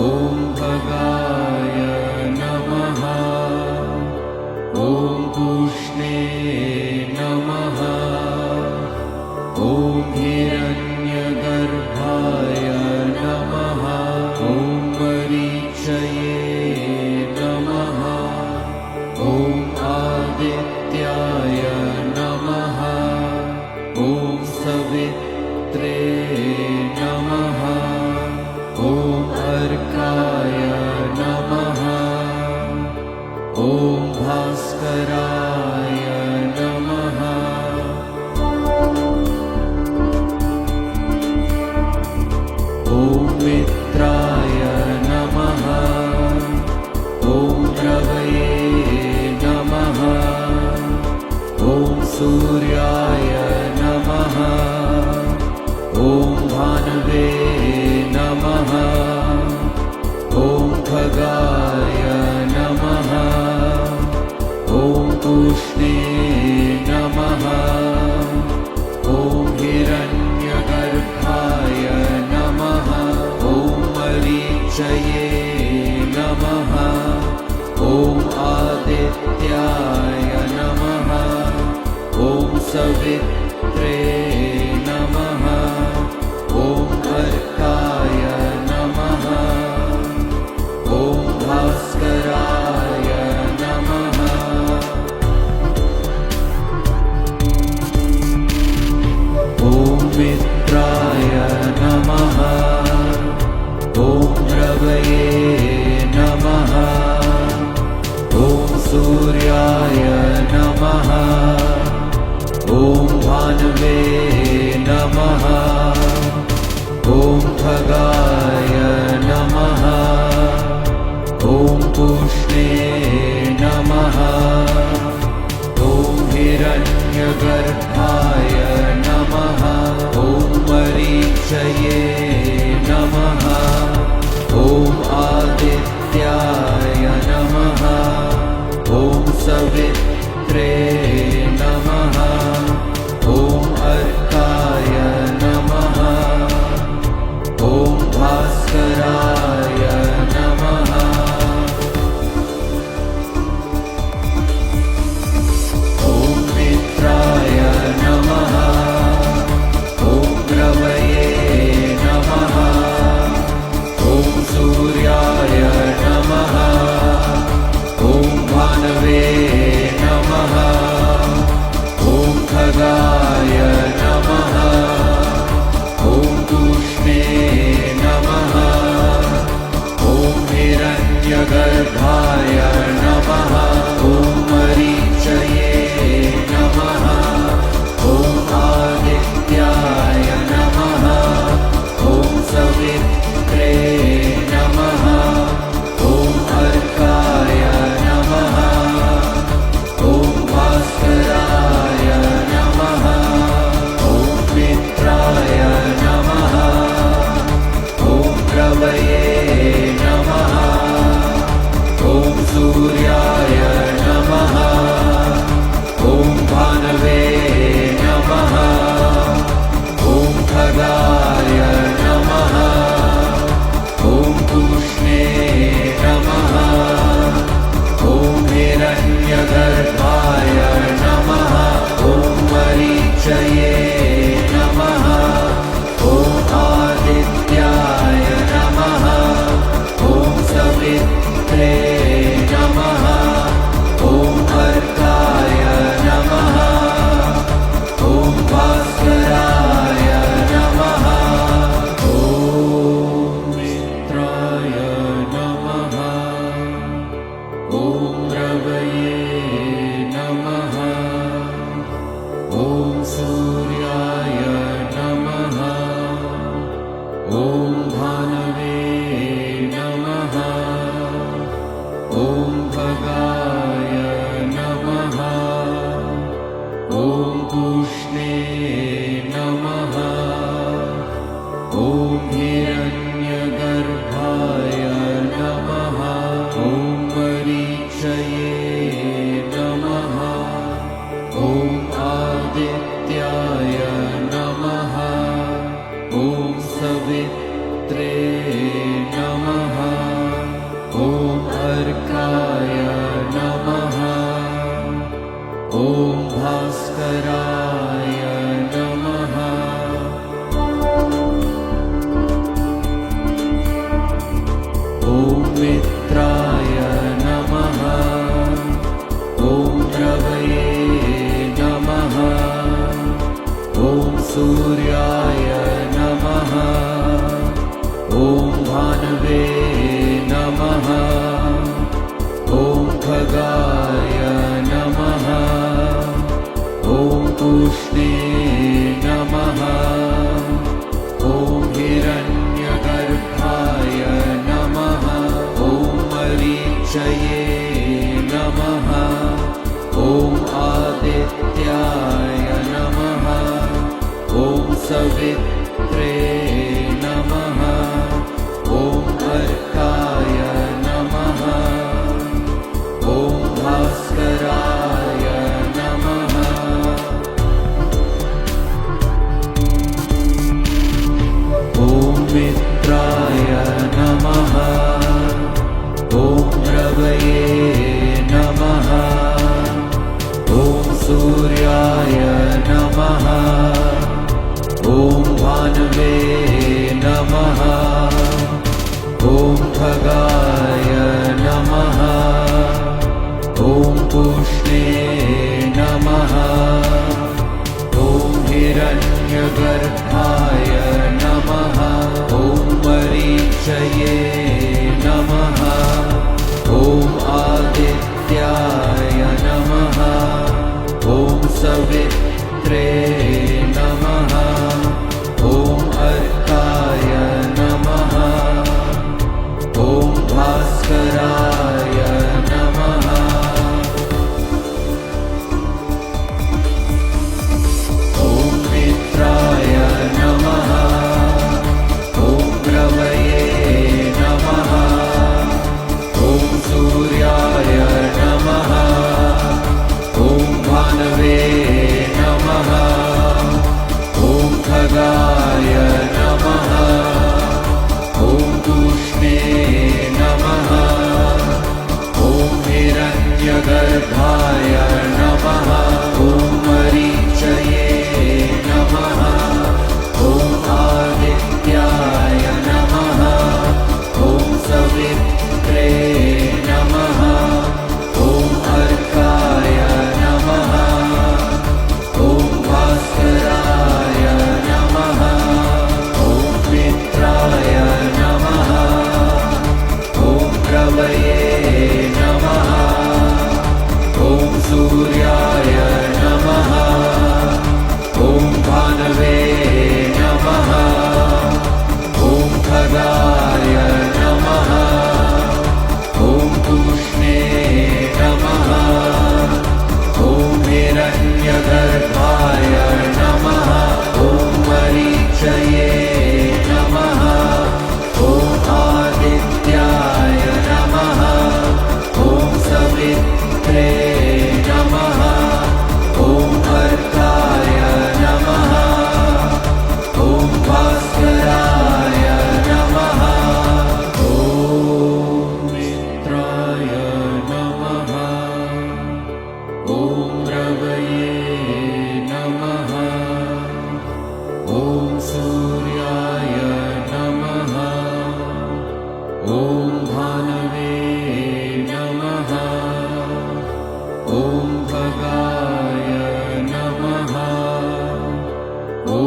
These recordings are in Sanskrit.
ॐ भगाय नमः। ॐ पूष्णे नमः। ॐ हिरण्यगर्भाय नमः। ॐ मरीचये नमः। ॐ आदित्याय नमः। ॐ सवित्रे नमः। ॐ अर्काय नमः। ॐ भास्कराय नमः। ॐ मित्राय नमः। ॐ रवये नमः। ॐ सूर्याय नमः। ॐ भानवे नमः। ॐ खगाय नमः। ॐ पूष्णे नमः। ॐ हिरण्यगर्भाय नमः। ॐ मरीचये नमः। ॐ आदित्याय नमः। ॐ सवित्रे नमः। ॐ अर्काय नमः। ॐ भास्कराय नमः। ॐ मित्राय नमः। ॐ रवये नमः। ॐ सूर्याय नमः। ॐ भानवे नमः। ॐ खगाय नमः। ॐ पूष्णे नमः। ॐ हिरण्यगर्भाय नमः। ॐ मरीचये नमः। ॐ आदित्याय नमः। ॐ सवित्रे नमः। ॐ अर्काय नमः। ॐ भास्कराय नमः। ॐ मित्राय नमः। ॐ रवये नमः। ॐ सूर्याय नमः। ॐ भानवे नमः। ॐ खगाय नमः। ॐ पूष्णे नमः। ॐ हिरण्यगर्भाय नमः। ॐ मरीचये नमः। ॐ आदित्याय नमः। ॐ सवित्रे नमः। ॐ अर्काय नमः। ॐ भास्कराय नमः। ॐ मित्राय नमः। ॐ रवये नमः। ॐ सूर्याय नमः। ॐ भानवे नमः। ॐ खगाय नमः। ॐ पूष्णे नमः। ॐ हिरण्यगर्भाय नमः। ॐ मरीचये नमः। ॐ आदित्याय नमः। ॐ सवित्रे नमः। भानवे नमः ॐ खगाय नमः ॐ पूष्णे नमः ॐ हिरण्यगर्भाय नमः ॐ मरीचये नमः ॐ आदित्याय नमः ॐ सवित्रे नमः ॐ अर्काय नमः ॐ भास्कराय नमः ॐ मित्राय नमः ॐ रवये नमः ॐ सूर्याय नमः ॐ भानवे नमः ॐ खगाय नमः ॐ पूष्णे नमः ॐ हिरण्यगर्भाय नमः ॐ मरीचये नमः ॐ आदित्याय नमः ॐ सवित्रे नमः ॐ अर्काय नमः ॐ भास्कराय नमः ॐ मित्राय नमः ॐ रवये नमः ॐ सूर्याय नमः ॐ भानवे नमः ॐ खगाय नमः ॐ पूष्णे नमः ॐ हिरण्यगर्भाय नमः ॐ मरीचये नमः ॐ आदित्याय नमः ॐ सवित्रे नमः ॐ अर्काय नमः ॐ भास्कराय नमः ॐ मित्राय नमः ॐ रवये नमः ॐ सूर्याय नमः ॐ भानवे नमः ॐ खगाय नमः ॐ पूष्णे नमः ॐ हिरण्यगर्भाय नमः ॐ मरीचये नमः ॐ आदित्याय नमः ॐ सवित्रे नमः ॐ अर्काय नमः ॐ भास्कराय नमः ॐ मित्राय नमः ॐ रवये नमः ॐ सूर्याय नमः ॐ भानवे नमः ॐ खगाय नमः ॐ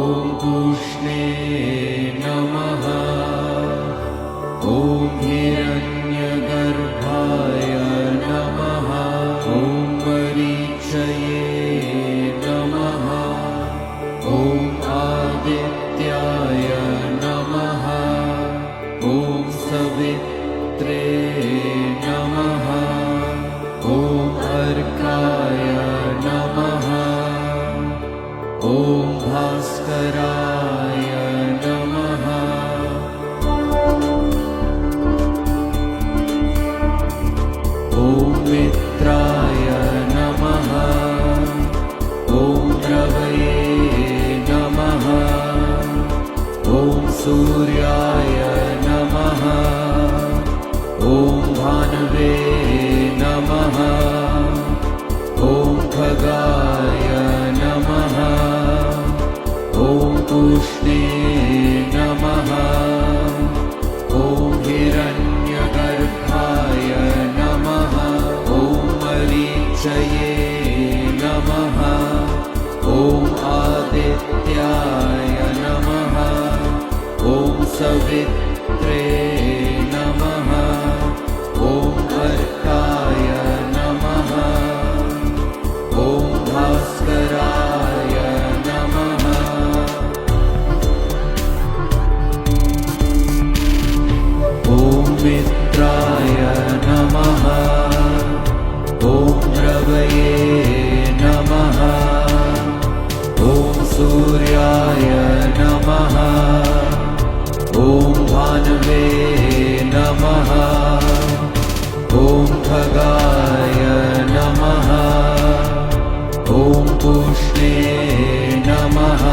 पूष्णे नमः ॐ हिरण्यगर्भाय नमः ॐ मरीचये नमः ॐ आदित्याय नमः ॐ सवित्रे नमः ॐ अर्काय नमः ॐ भास्कराय नमः ॐ मित्राय नमः ॐ रवये नमः ॐ सूर्याय नमः ॐ भानवे नमः ॐ खगाय नमः ॐ नमः ॐ खगाय नमः ॐ पूष्णे नमः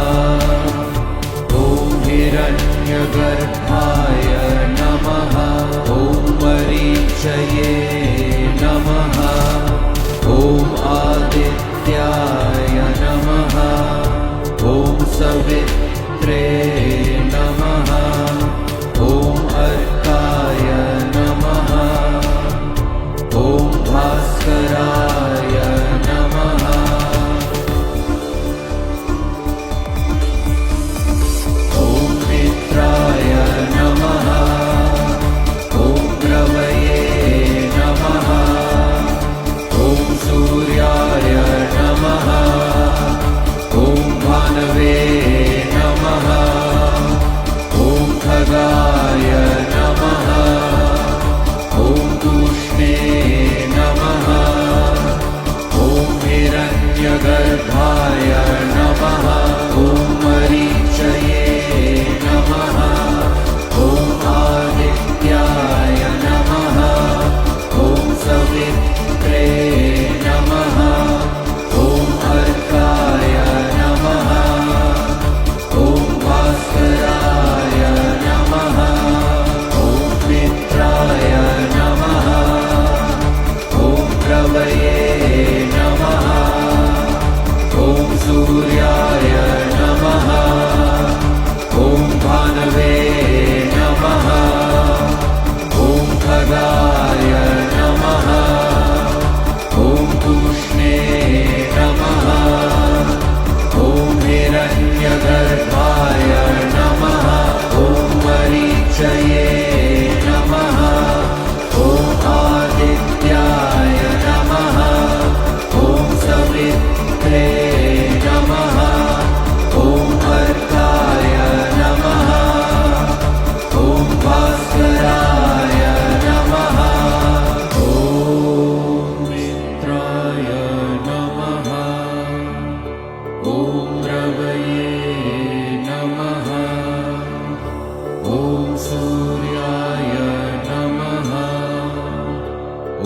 ॐ हिरण्यगर्भाय नमः ॐ मरीचये नमः ॐ आदित्याय नमः ॐ सवित्रे नमः ॐ अर्काय नमः ॐ भास्कराय नमः ॐ मित्राय नमः ॐ रवये नमः ॐ सूर्याय नमः ॐ भानवे नमः ॐ खगाय नमः ॐ तूष्णे नमः ॐ हिरण्यगर्भाय नमः ॐ मरीचये नमः ॐ आदित्याय नमः ॐ सवित्रे नमः ॐ अर्काय नमः ॐ भास्कराय नमः ॐ मित्राय नमः ॐ रवये नमः ॐ सूर्याय नमः ॐ भानवे नमः ॐ खगाय नमः ॐ तूष्णे नमः ॐ हिरण्यगर्भाय नमः ॐ मरीचये नमः ॐ आदित्याय नमः ॐ सवित्रे नमः ॐ अर्काय नमः ॐ भास्कराय नमः ॐ मित्राय नमः ॐ रवये नमः ॐ सूर्याय नमः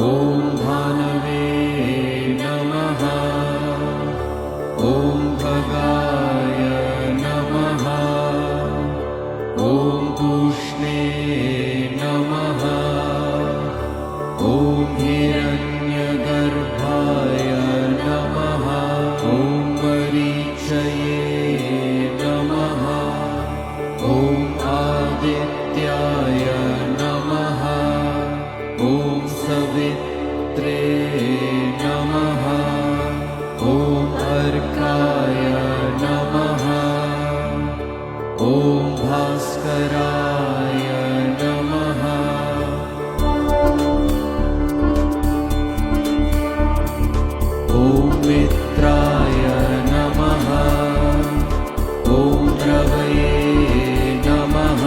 ॐ भानवे नमः ॐ खगाय नमः ॐ पूष्णे नमः ॐ हिरण्यगर्भाय नमः ॐ मरीचये नमः ॐ आदित्याय नमः ॐ सवित्रे नमः ॐ अर्काय नमः ॐ भास्कराय नमः ॐ मित्राय नमः ॐ रवये नमः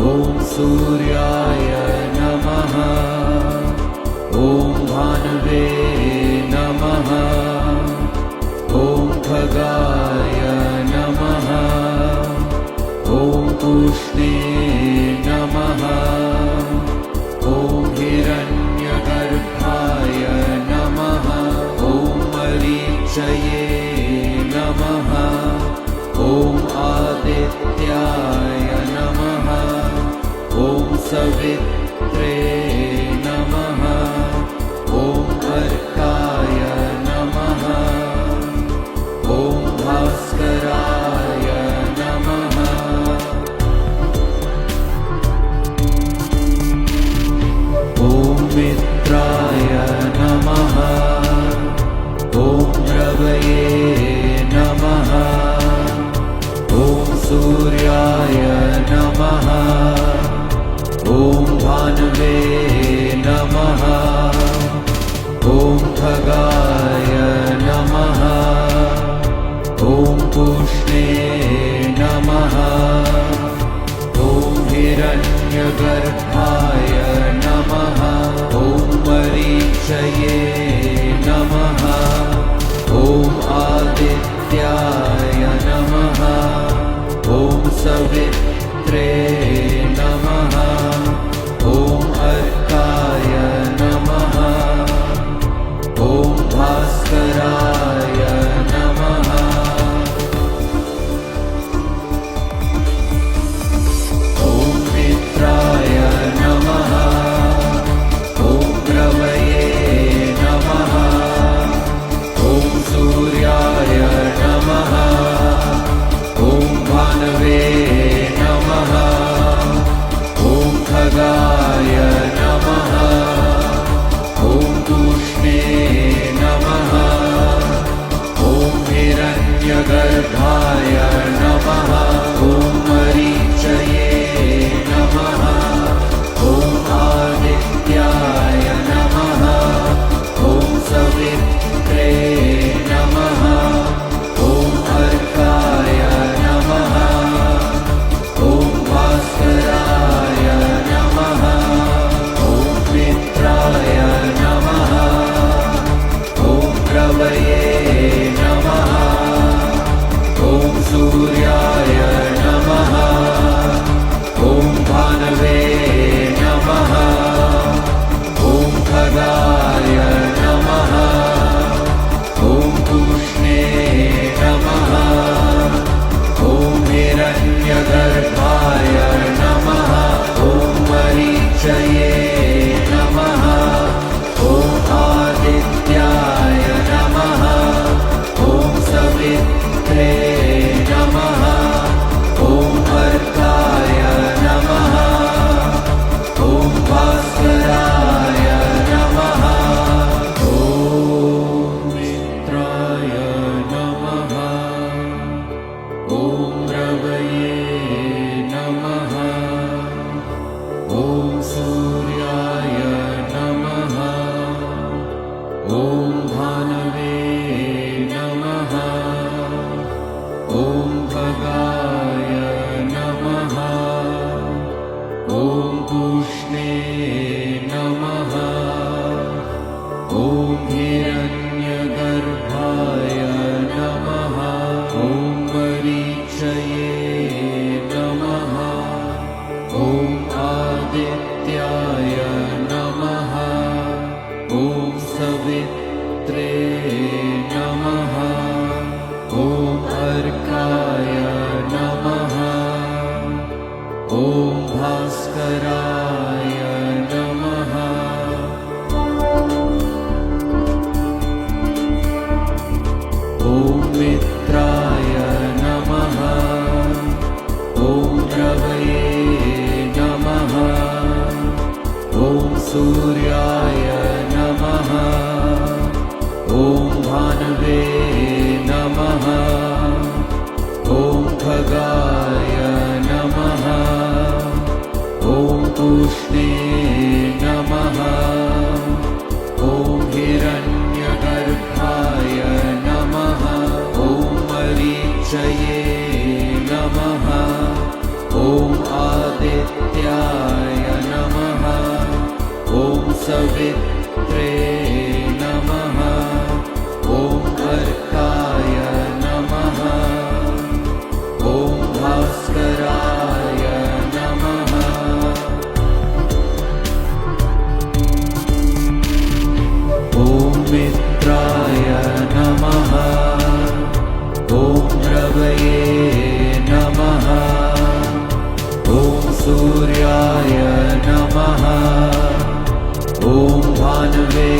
ॐ सूर्याय नमः ॐ भानवे नमः ॐ खगाय नमः ॐ तूष्णे नमः ॐ हिरण्यगर्भाय नमः ॐ मरीचये नमः ॐ आदित्याय नमः ॐ सवित्रे नमः ॐ अर्काय नमः ॐ भास्कराय नमः ॐ मित्राय नमः ॐ रवये नमः ॐ सूर्याय नमः ॐ भानवे खगाय नमः ॐ तूष्णे नमः ॐ हिरण्यगर्भाय नमः ॐ मरीचये नमः ॐ आदित्याय नमः ॐ सवित्रे नमः ॐ अर्काय नमः ॐ भास्कराय नमः ॐ मित्राय नमः ॐ रवये नमः ॐ सूर्याय नमः ॐ भानवे नमः ॐ खगाय नमः ॐ तूष्णे नमः ॐ हिरण्यगर्भाय नमः ॐ मरीचये नमः ॐ आदित्याय नमः ॐ सवित्रे नमः ॐ अर्काय नमः ॐ भास्कराय नमः ॐ मित्राय नमः ॐ रवये नमः ॐ सूर्याय नमः ॐ भानवे नमः ॐ खगाय नमः ॐ तूष्णे नमः ॐ हिरण्यगर्भाय नमः ॐ मरीचये नमः ॐ आदित्याय नमः ॐ सवित्रे नमः ॐ अर्काय नमः ॐ भास्कराय नमः ॐ मित्राय नमः ॐ रवये नमः ॐ सूर्याय नमः ॐ भानवे नमः ॐ खगाय नमः ॐ तूष्णे नमः ॐ हिरण्यगर्भाय नमः ॐ मरीचये नमः ॐ आदित्याय नमः ॐ सवित्रे नमः ॐ अर्काय नमः ॐ भास्कराय नमः ॐ मित्राय नमः ॐ रवये नमः ॐ सूर्याय नमः ॐ भानवे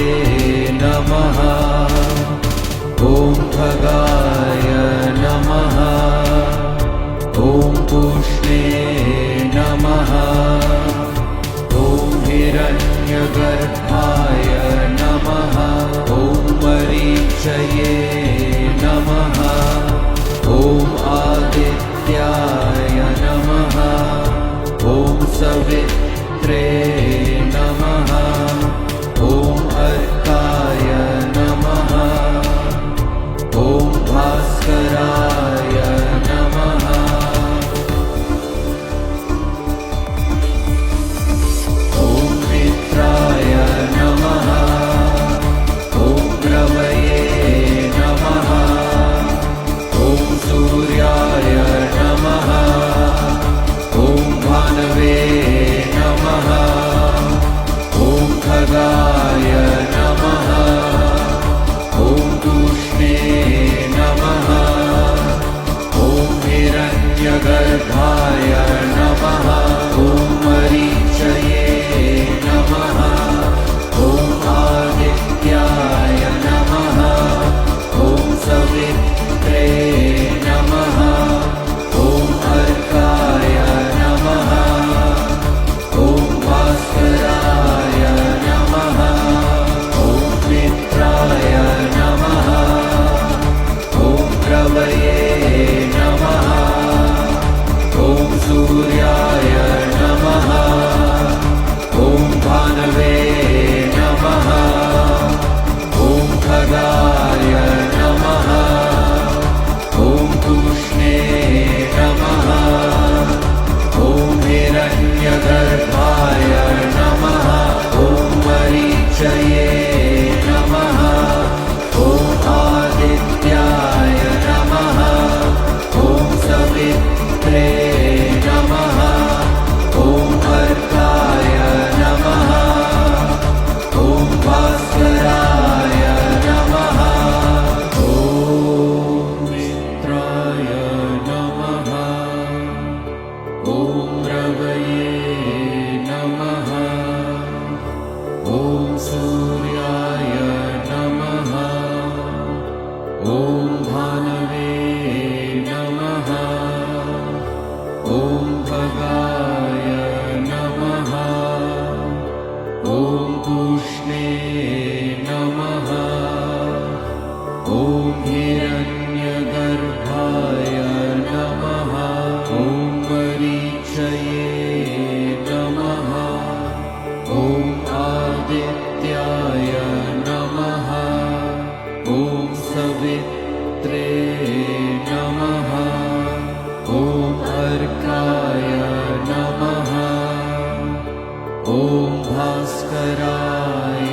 ॐ भास्कराय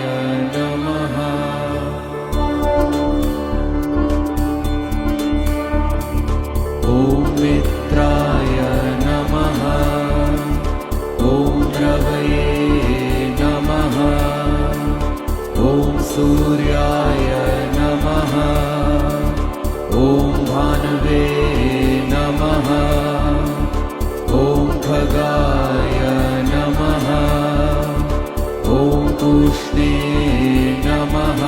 नमः। ॐ मित्राय नमः। ॐ रवये नमः। ॐ सूर्याय नमः। ॐ भानवे नमः। ॐ खगाय नमः। ॐ पूष्णे नमः।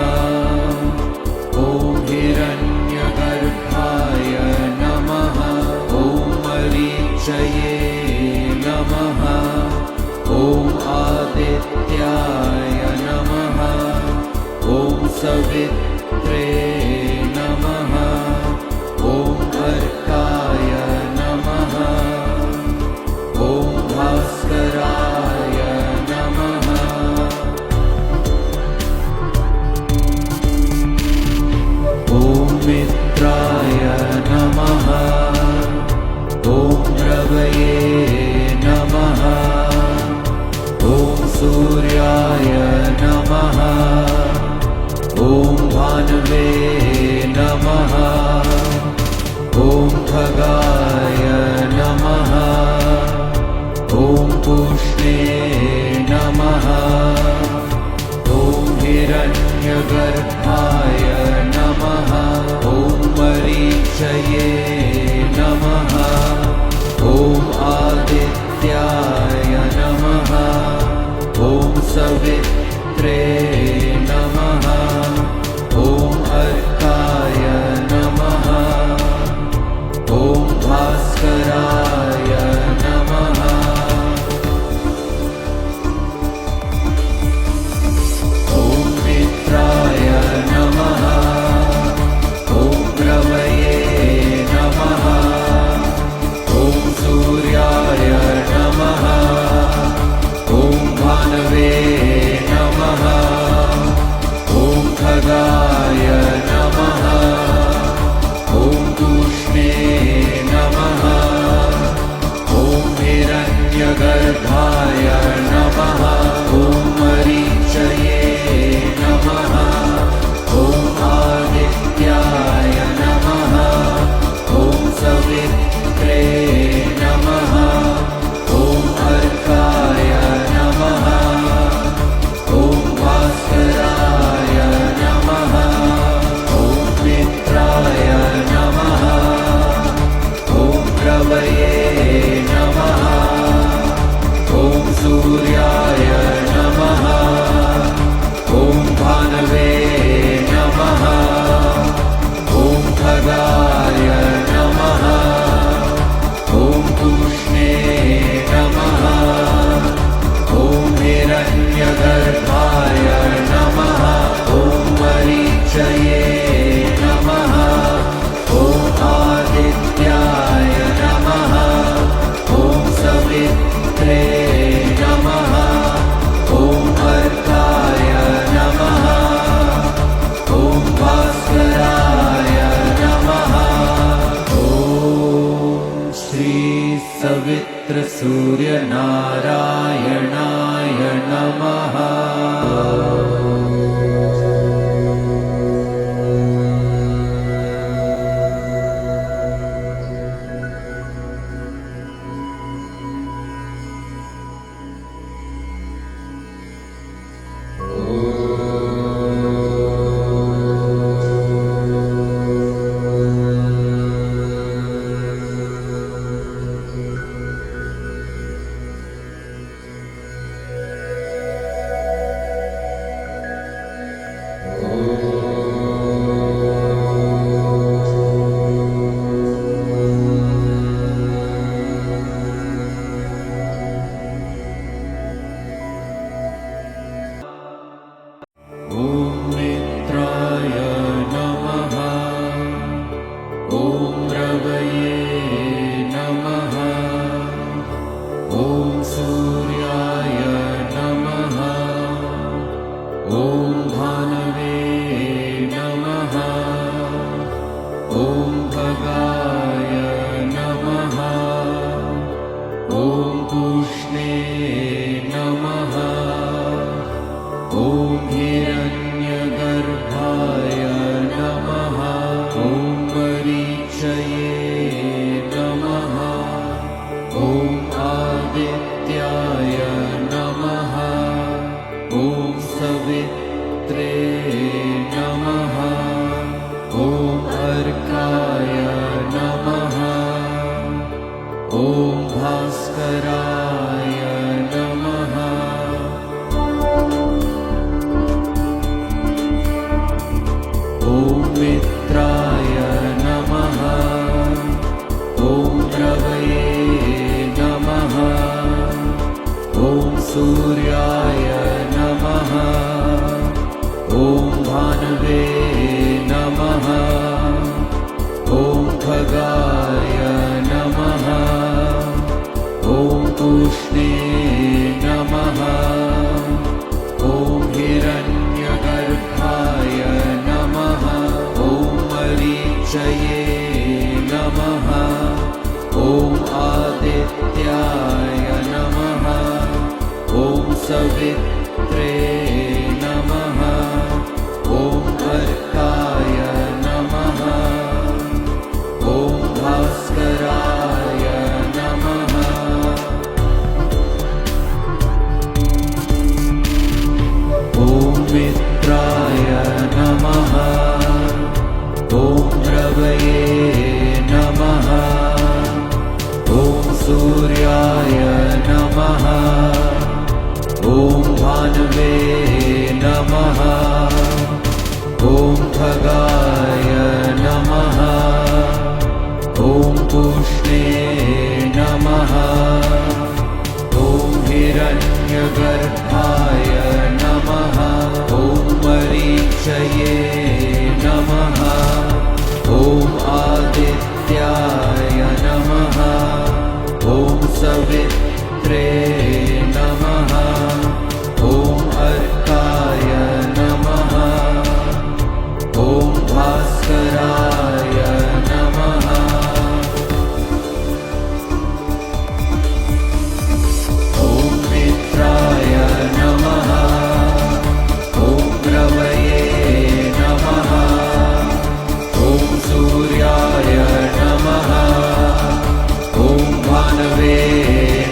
ॐ हिरण्यगर्भाय नमः। ॐ मरीचये नमः। ॐ आदित्याय नमः। ॐ सवित्रे नमः। ॐ अर्काय नमः। ॐ भास्कराय नमः। ॐ मित्राय नमः। ॐ रवये नमः। ॐ सूर्याय नमः। ॐ भानवे नमः। ॐ खगाय नमः। ॐ पूष्णे नमः। ॐ हिरण्यगर्भाय नमः। ॐ मरीचये नमः। ॐ आदित्याय नमः। ॐ सवित्रे नमः। ॐ अर्काय नमः। ॐ भास्कराय नमः। ॐ मित्राय नमः। ॐ रवये नमः। ॐ सूर्याय नमः। ॐ भानवे नमः। ॐ खगाय नमः। ॐ पूष्णे नमः। ॐ हिरण्यगर्भाय नमः। ॐ मरीचये नमः। ॐ आदित्याय नमः। ॐ सवित्रे नमः। ॐ अर्काय नमः। ॐ भास्कराय नमः। ॐ मित्राय नमः। ॐ रवये नमः। ॐ सूर्याय नमः। ॐ भानवे नमः। ॐ खगाय नमः। ॐ पूष्णे नमः। ॐ हिरण्यगर्भाय नमः। ॐ मरीचये नमः। ॐ आदित्याय नमः। ॐ सवित्रे नमः। ॐ अर्काय नमः। ॐ भास्कराय नमः। ॐ श्री सवित्र सूर्य नारायणाय नमः। सूर्याय नमः ॐ भानवे नमः ॐ खगाय नमः ॐ पूष्णे नमः ॐ हिरण्यगर्भाय नमः ॐ मरीचये नमः ॐ आदित्याय नमः ॐ सवित्रे नमः ॐ अर्काय नमः ॐ भास्कराय नमः ॐ मित्राय नमः ॐ रवये नमः ॐ सूर्याय नमः ॐ भानवे नमः ॐ खगाय नमः ॐ पूष्णे नमः ॐ हिरण्यगर्भाय नमः ॐ मरीचये नमः ॐ आदित्याय नमः ॐ सवित्रे नमः ॐ अर्काय नमः ॐ भास्कराय नमः ॐ मित्राय नमः ॐ रवये नमः ॐ सूर्याय नमः ॐ भानवे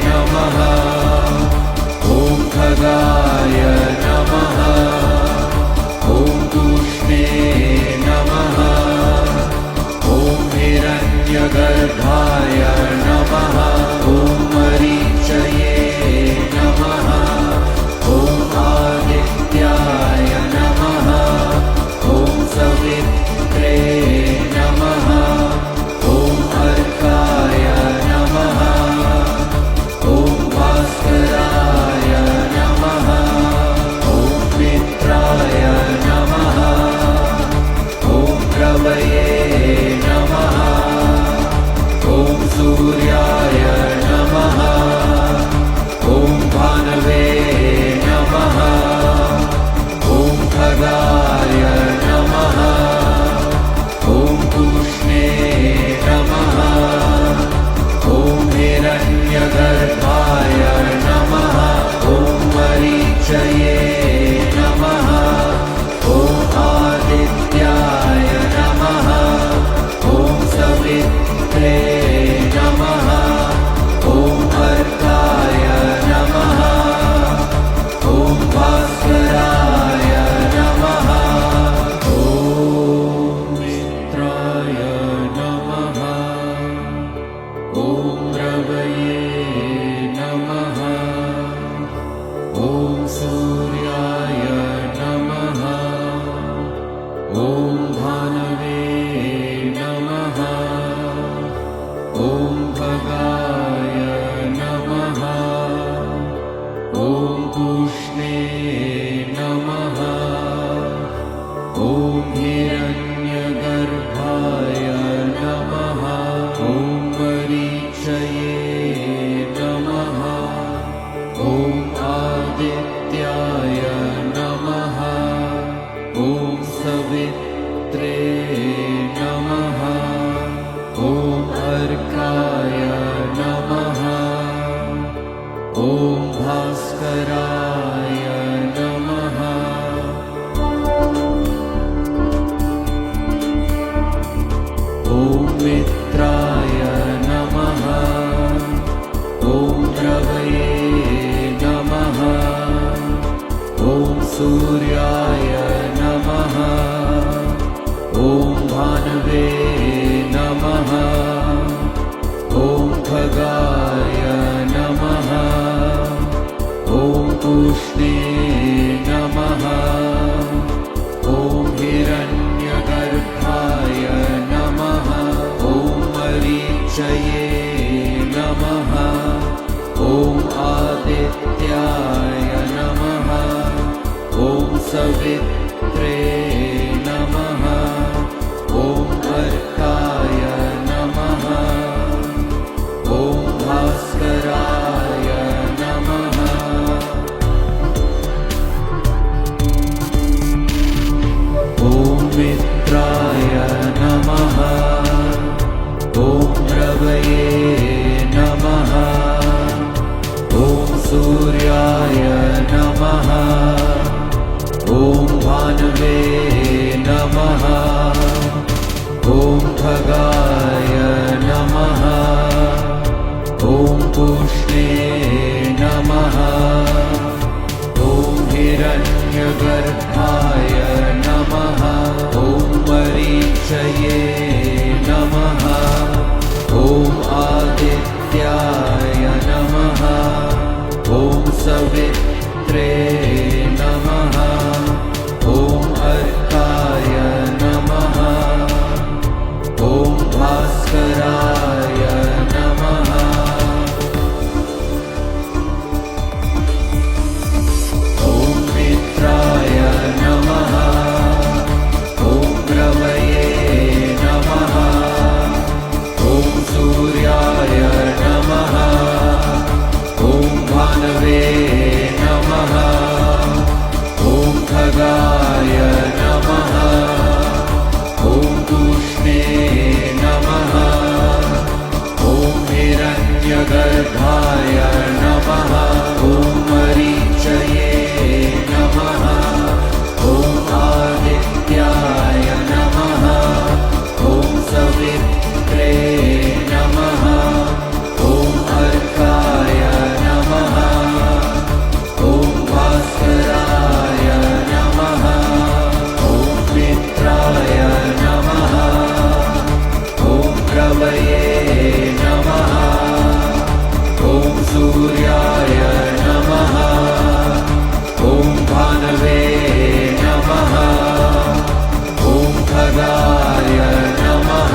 नमः ॐ खगाय नमः ॐ पूष्णे नमः ॐ हिरण्यगर्भाय नमः ॐ मरीचये नमः ॐ आदित्याय नमः ॐ सवित्रे नमः ॐ अर्काय नमः ॐ भास्कराय नमः ॐ मित्राय नमः ॐ रवये नमः ॐ सूर्याय नमः ॐ भानवे नमः ॐ खगाय नमः ॐ पूष्णे नमः ॐ हिरण्यगर्भाय नमः ॐ मरीचये नमः ॐ आदित्याय नमः ॐ सवित्रे नमः ॐ अर्काय नमः ॐ भास्कराय नमः ॐ मित्राय नमः ॐ रवये नमः ॐ सूर्याय नमः ॐ भानवे नमः ॐ खगाय नमः ॐ पूष्णे नमः ॐ हिरण्यगर्भाय नमः ॐ मरीचये नमः ॐ आदित्याय नमः ॐ सवित्रे नमः ॐ अर्काय नमः ॐ भास्कराय नमः ॐ मित्राय नमः ॐ रवये नमः ॐ सूर्याय नमः ॐ भानवे नमः ॐ खगाय नमः ॐ पूष्णे नमः ॐ हिरण्यगर्भाय नमः ॐ मरीचये नमः ॐ आदित्याय नमः सवित्रे नमः। ॐ अर्काय नमः। ॐ भास्कराय नमः। ॐ मित्राय नमः। ॐ रवये नमः। ॐ सूर्याय नमः। ॐ भानवे नमः। ॐ खगाय नमः। ॐ पूष्णे नमः। ॐ हिरण्यगर्भाय नमः। ॐ मरीचये नमः। ॐ आदित्याय नमः। ॐ सवित्रे नमः। ॐ अर्काय नमः। ॐ भास्कराय नमः। ॐ मित्राय नमः। ॐ रवये नमः। ॐ सूर्याय नमः। ॐ भानवे नमः। ॐ खगाय नमः। ॐ पूष्णे नमः। ॐ हिरण्यगर्भाय नमः। ॐ मरीचये नमः। ॐ आदित्याय नमः। ॐ सवित्रे नमः। ॐ अर्काय नमः। ॐ भास्कराय नमः। ॐ मित्राय नमः। ॐ रवये नमः। ॐ सूर्याय नमः। ॐ भानवे नमः। ॐ खगाय नमः।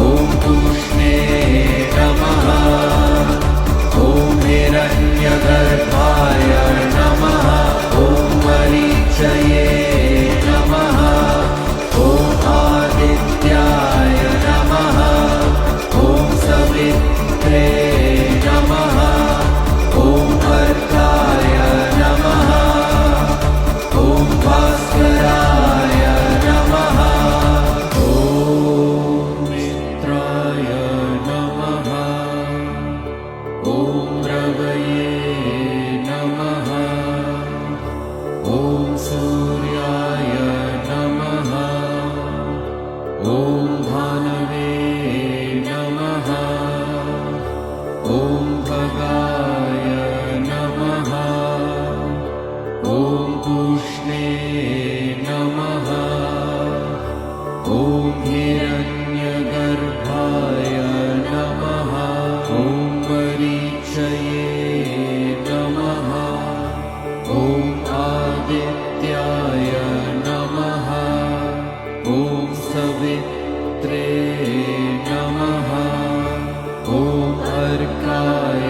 ॐ पूष्णे नमः। ॐ हिरण्यगर्भाय नमः। ॐ मरीचये नमः। ॐ आदित्याय नमः। ॐ सवित्रे नमः। ॐ अर्काय नमः। ॐ भास्कराय नमः। ॐ मित्राय नमः। ॐ रवये नमः। ॐ सूर्याय नमः। ॐ भानवे नमः। ॐ खगाय नमः। ॐ पूष्णे नमः। ॐ हिरण्यगर्भाय नमः। ॐ मरीचये नमः। ॐ आदित्याय नमः। ॐ सवित्रे नमः। ॐ अर्काय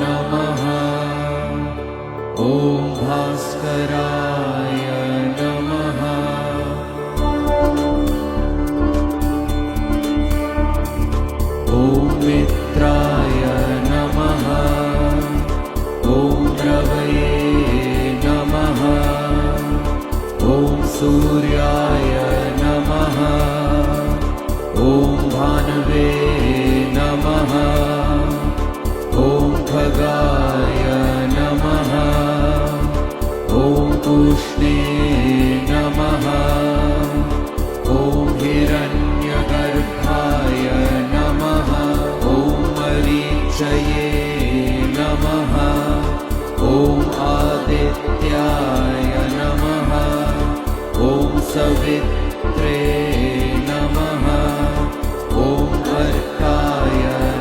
नमः। ॐ भास्कराय नमः। ॐ मित्राय नमः। ॐ रवये नमः। ॐ सूर्याय नमः। ॐ भानवे नमः। ॐ खगाय नमः। ॐ पूष्णे नमः। ॐ हिरण्यगर्भाय नमः। ॐ मरीचये नमः। ॐ आदित्याय नमः। ॐ सवित्रे नमः। ॐ अर्काय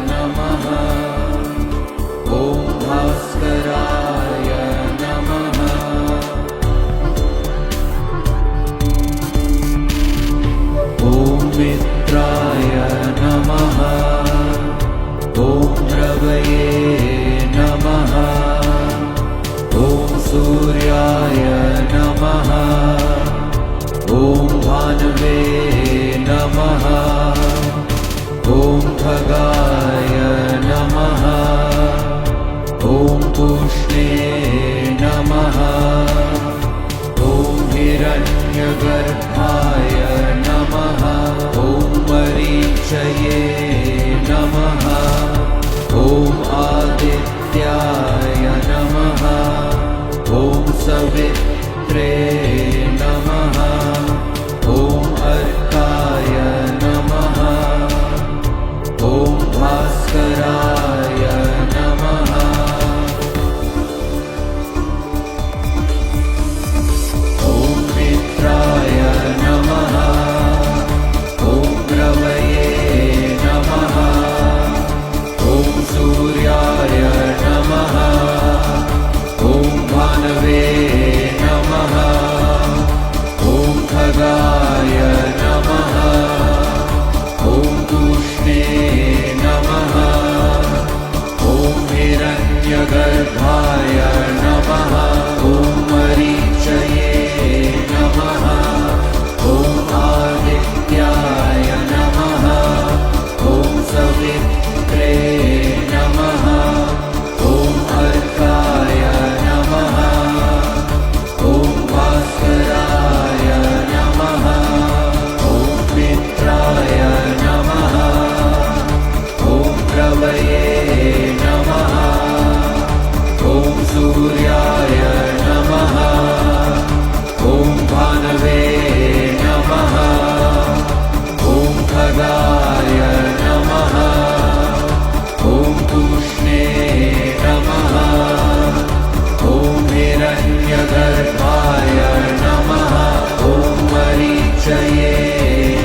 नमः। ॐ भास्कराय नमः। ॐ मित्राय नमः। ॐ रवये नमः। ॐ सूर्याय भानवे नमः। ॐ खगाय नमः। ॐ पूष्णे नमः। ॐ हिरण्यगर्भाय नमः। ॐ मरीचये नमः। ॐ आदित्याय नमः। ॐ सवित्रे नमः। ॐ अर्काय नमः। ॐ भास्कराय नमः। ॐ मित्राय नमः। ॐ रवये नमः। ॐ सूर्याय नमः। ॐ भानवे नमः। ॐ खगाय नमः। ॐ पूष्णे नमः। ॐ हिरण्यगर्भाय नमः। ॐ मरीचये नमः। ॐ आदित्याय नमः। ॐ सवित्रे नमः। ॐ अर्काय नमः। ॐ भास्कराय नमः। ॐ मित्राय नमः। ॐ रवये नमः। ॐ सूर्याय नमः। ॐ भानवे नमः। ॐ खगाय नमः। ॐ पूष्णे नमः। ॐ हिरण्यगर्भाय नमः। ॐ मरीचये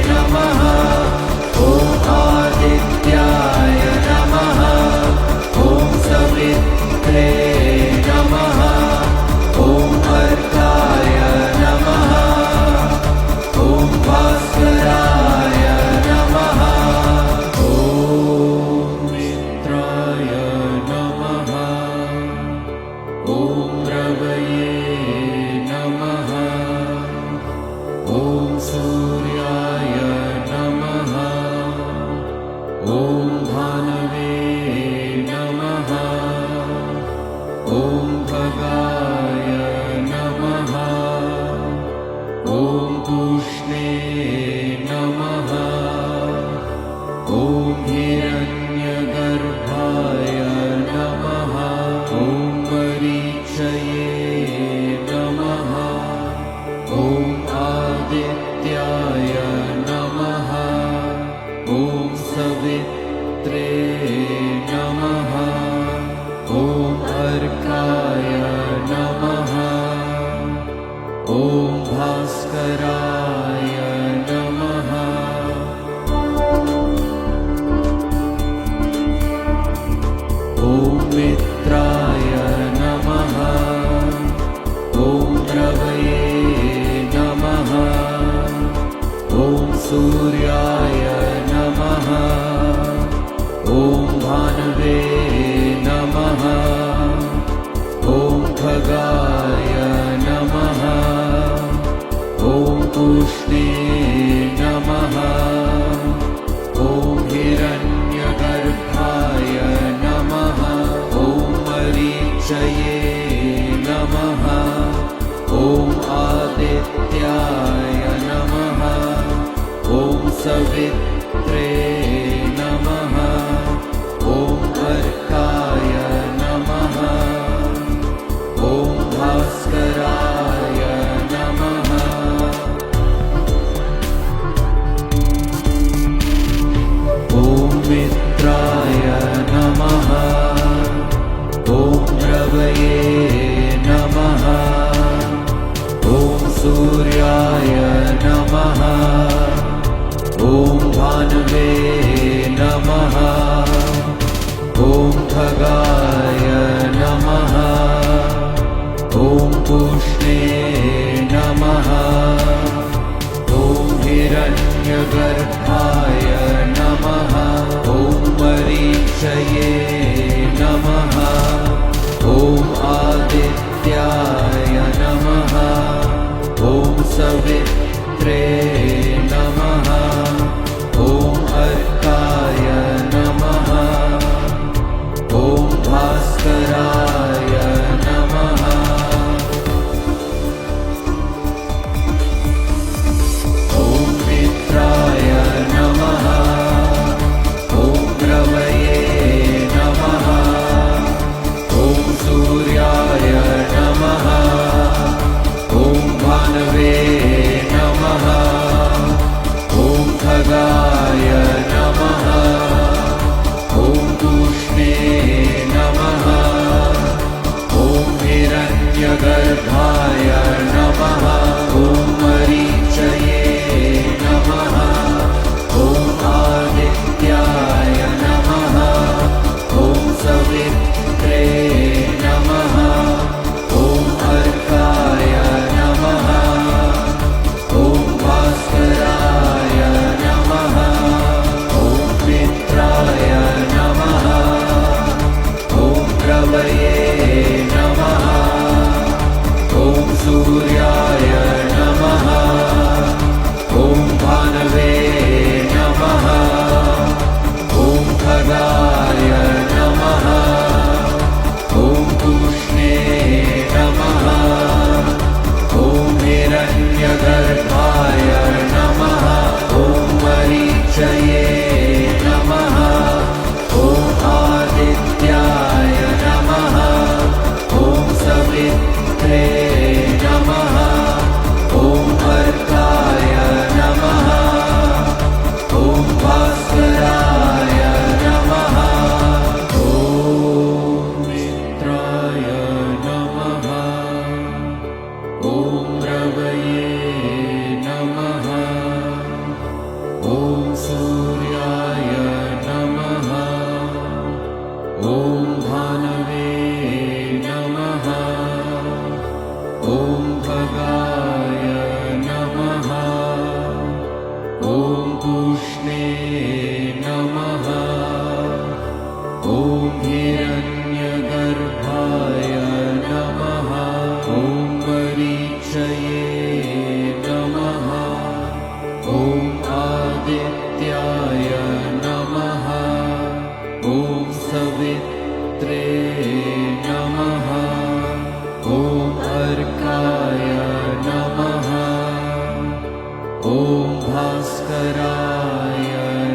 नमः। ॐ आदित्याय नमः। ॐ सवित्रे नमः। ॐ अर्काय नमः। ॐ भास्कराय नमः। ॐ मित्राय नमः। ॐ रवये नमः। ॐ सूर्याय नमः। ॐ भानवे नमः। ॐ खगाय नमः। ॐ पूष्णे नमः। ॐ हिरण्यगर्भाय नमः। ॐ मरीचये नमः। ॐ आदित्याय नमः। ॐ सवित्रे नमः। ॐ अर्काय नमः। ॐ भास्कराय नमः। ॐ मित्राय नमः। ॐ रवये नमः। ॐ सूर्याय नमः। ॐ भानवे नमः। ॐ खगाय नमः। ॐ पूष्णे नमः। ॐ हिरण्यगर्भाय नमः। ॐ मरीचये नमः। ॐ आदित्याय नमः। ॐ सवित्रे नमः। ॐ अर्काय नमः। ॐ भास्कराय नमः। ॐ मित्राय नमः। ॐ रवये नमः। ॐ सूर्याय नमः। ॐ भानवे नमः। ॐ खगाय नमः। ॐ पूष्णे नमः। ॐ हिरण्यगर्भाय नमः। ॐ मरीचये नमः। ॐ आदित्याय नमः। ॐ सवित्रे ॐ खगाय नमः। ॐ पूष्णे नमः। ॐ हिरण्यगर्भाय नमः। ॐ मरीचये नमः। ॐ आदित्याय नमः। ॐ सवित्रे नमः। ॐ अर्काय नमः। ॐ भास्कराय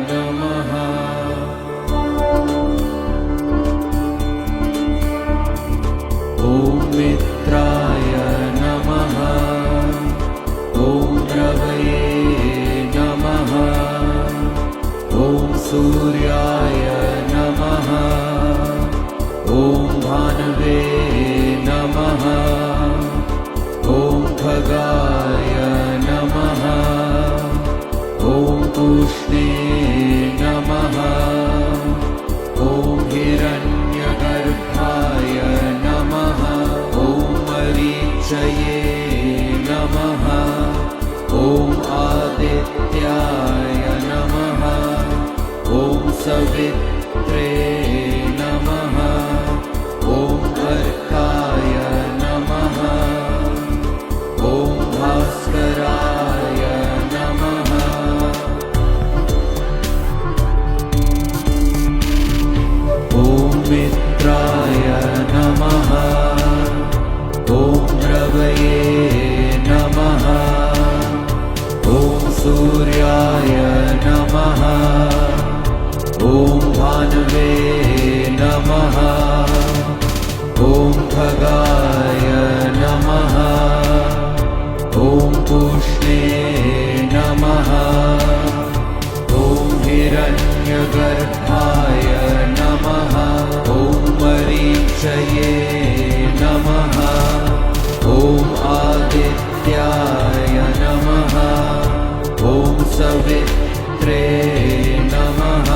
नमः। ॐ मित्राय नमः। ॐ रवये नमः। ॐ सूर्याय नमः। ॐ भानवे नमः। ॐ खगाय नमः। ॐ पूष्णे नमः। ॐ हिरण्यगर्भाय नमः। ॐ मरीचये नमः। ॐ आदित्याय नमः। ॐ सवित्रे नमः। ॐ अर्काय नमः। ॐ भास्कराय नमः। ॐ मित्राय नमः। ॐ रवये नमः। ॐ सूर्याय नमः। ॐ भानवे नमः। ॐ खगाय नमः। ॐ पूष्णे नमः। ॐ हिरण्यगर्भाय नमः। ॐ मरीचये नमः। ॐ आदित्याय नमः। ॐ सवित्रे नमः।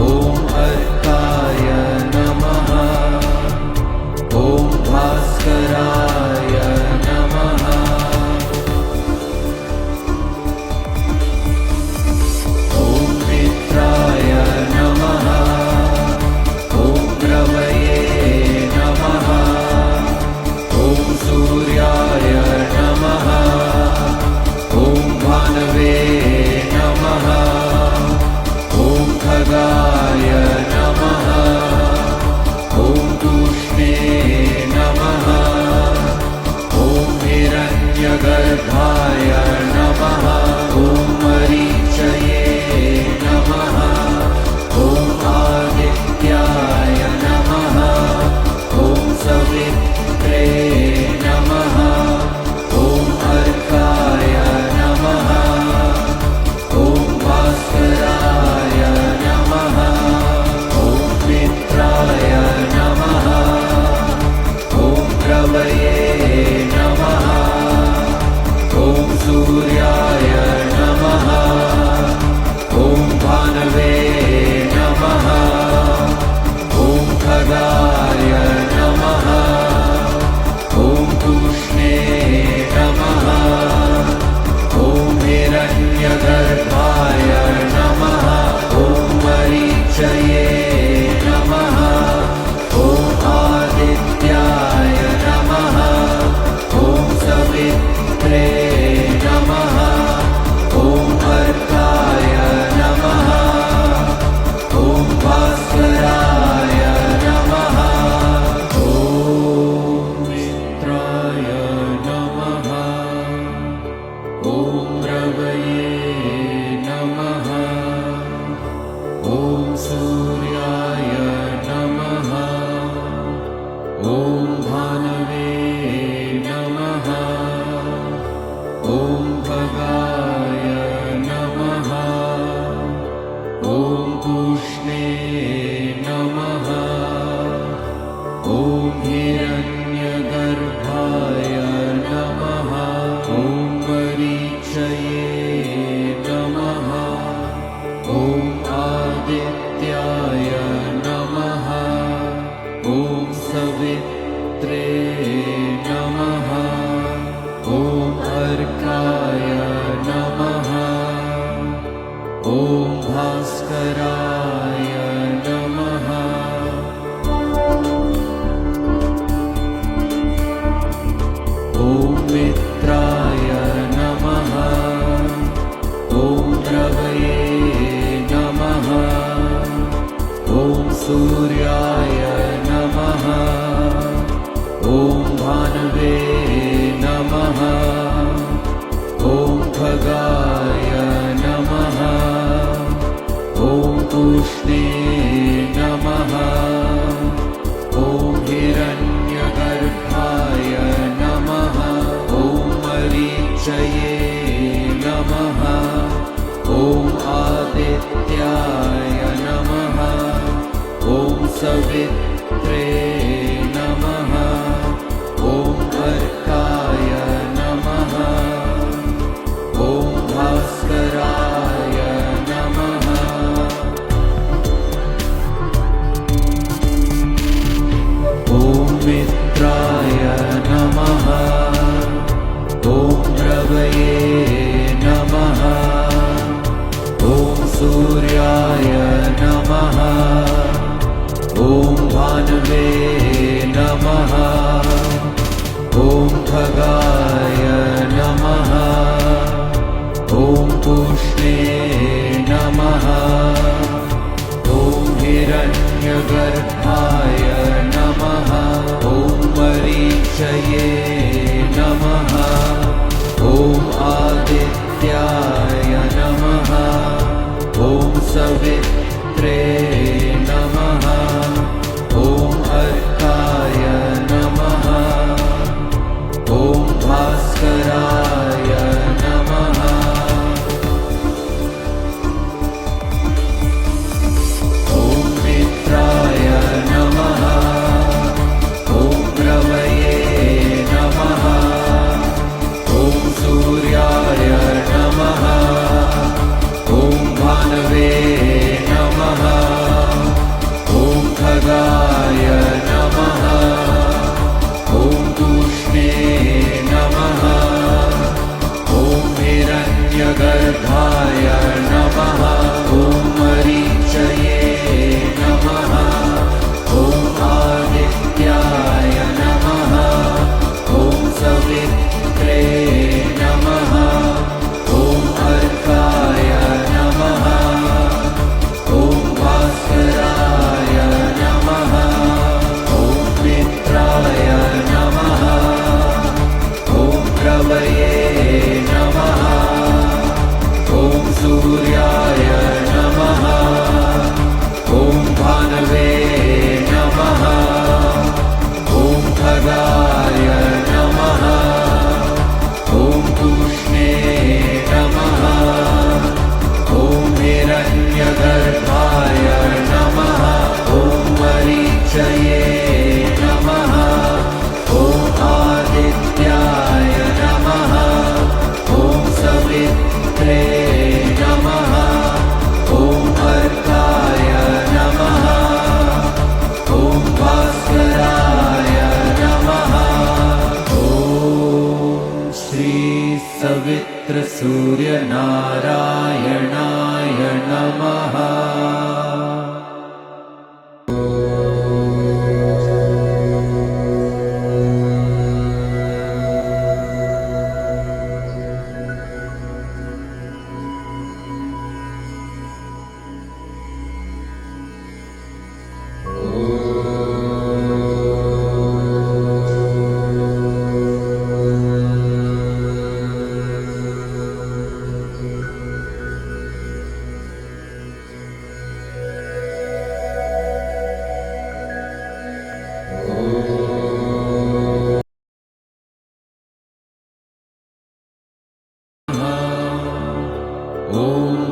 ॐ अर्काय नमः। ॐ भास्कराय नमः। ॐ मित्राय नमः। ॐ रवये नमः। ॐ सूर्याय नमः। ॐ भानवे नमः। ॐ खगाय नमः। ॐ पूष्णे नमः। ॐ हिरण्यगर्भाय नमः। ॐ मरीचये नमः। ॐ आदित्याय नमः। ॐ सवित्रे नमः। ॐ अर्काय नमः। ॐ भास्कराय नमः। ॐ मित्राय नमः। ॐ रवये नमः। ॐ सूर्याय नमः। ॐ भानवे नमः। ॐ खगाय नमः। ॐ पूष्णे नमः। ॐ हिरण्यगर्भाय नमः। ॐ मरीचये नमः। ॐ आदित्याय नमः। ॐ सवित्रे नमः। ॐ अर्काय नमः। ॐ भास्कराय नमः। ॐ मित्राय नमः। ॐ रवये नमः। ॐ सूर्याय नमः। ॐ भानवे नमः। ॐ खगाय नमः। ॐ पूष्णे नमः। ॐ हिरण्यगर्भाय नमः। ॐ मरीचये नमः। ॐ आदित्याय नमः। ॐ सवित्रे नमः। भानवे नमः। ॐ खगाय नमः। ॐ तूष्णे नमः। ॐ हिरण्यगर्भाय नमः। ॐ मरीचये नमः। ॐ आदित्याय नमः। ॐ सवित्रे नमः। ॐ अर्काय नमः। ॐ भास्कराय नमः। ॐ मित्राय नमः। ॐ रवये नमः। ॐ सूर्याय नमः। ॐ भानवे नमः। ॐ खगाय नमः। ॐ तूष्णे नमः। ॐ हिरण्यगर्भाय नमः। ॐ मरीचये नमः। ॐ आदित्याय नमः। ॐ सवित्रे नमः। ॐ अर्काय नमः। ॐ भास्कराय नमः। ॐ मित्राय नमः। ॐ रवये नमः। ॐ सूर्याय नमः। ॐ भानवे नमः। ॐ खगाय नमः। ॐ तूष्णे नमः। ॐ हिरण्यगर्भाय नमः। ॐ मरीचये नमः। ॐ आदित्याय नमः। ॐ सवित्रे नमः। ॐ अर्काय नमः। ॐ भास्कराय नमः। ॐ मित्राय नमः। ॐ रवये नमः। ॐ सूर्याय नमः। ॐ भानवे नमः। ॐ खगाय नमः। ॐ तूष्णे नमः। ॐ हिरण्यगर्भाय नमः। ॐ मरीचये नमः। ॐ आदित्याय नमः। ॐ सवित्रे नमः। ॐ अर्काय नमः। ॐ भास्कराय नमः। ॐ श्री सवित्र सूर्य नारायणाय नमः। ॐ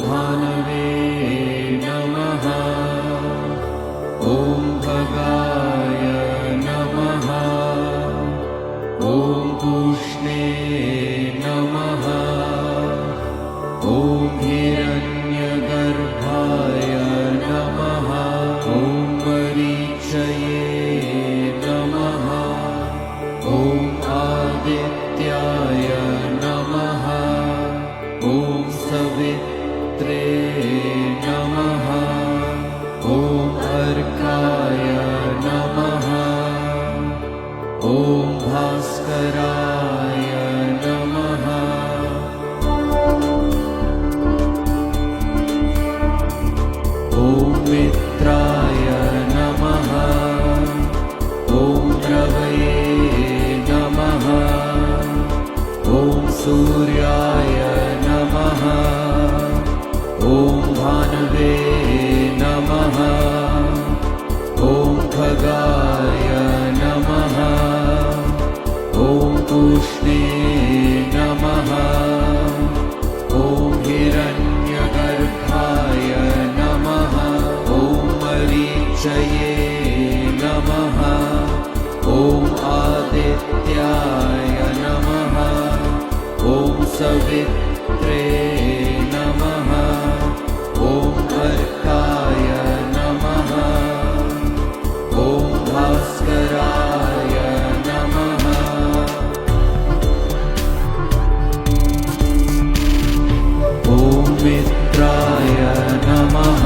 भानवे नमः। ॐ खगाय नमः। ॐ तूष्णे नमः। ॐ हिरण्यगर्भाय नमः। ॐ मरीचये नमः। ॐ आदित्याय नमः। ॐ सवित्रे नमः। ॐ अर्काय नमः। ॐ भास्कराय नमः। ॐ मित्राय नमः। ॐ रवये नमः। सूर्याय नमः ॐ भानवे नमः ॐ खगाय नमः ॐ तूष्णे नमः ॐ हिरण्यगर्भाय नमः ॐ मरीचये नमः ॐ आदित्याय नमः ॐ सवित्रे नमः ॐ अर्काय नमः ॐ भास्कराय नमः ॐ मित्राय नमः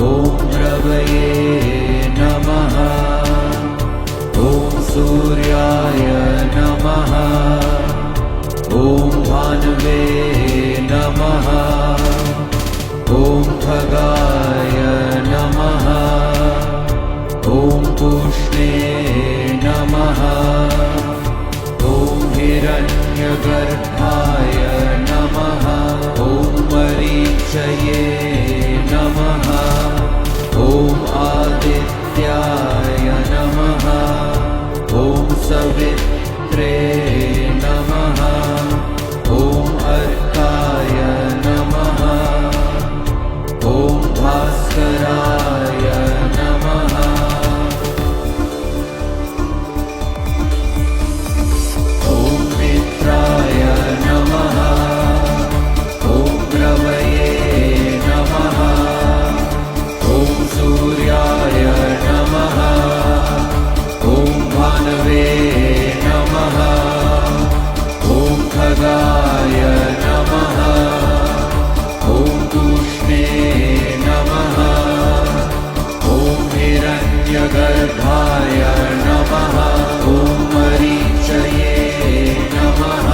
ॐ रवये नमः ॐ सूर्याय नमः ॐ भानवे नमः ॐ खगाय नमः ॐ पूष्णे नमः ॐ हिरण्यगर्भाय नमः ॐ मरीचये नमः ॐ आदित्याय नमः ॐ सवित्रे नमः ॐ अर्काय नमः ॐ भास्कराय नमः ॐ मित्राय नमः ॐ रवये नमः ॐ सूर्याय नमः ॐ भानवे नमः ॐ खगाय नमः ॐ तूष्णे नमः ॐ हिरण्यगर्भाय नमः ॐ मरीचये नमः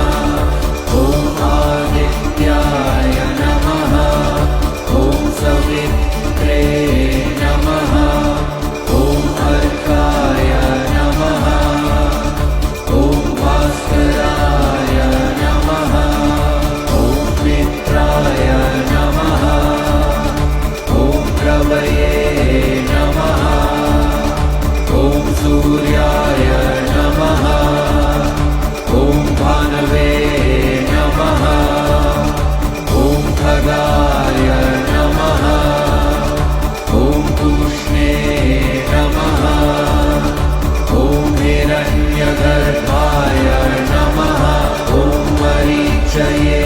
ॐ आदित्याय नमः ॐ सवित्रे नमः ॐ अर्काय नमः ॐ भास्कराय नमः ॐ मित्राय नमः ॐ रवये नमः ॐ सूर्याय नमः ॐ भानवे नमः ॐ खगाय नमः ॐ तूष्णे नमः ॐ हिरण्यगर्भाय नमः ॐ मरीचये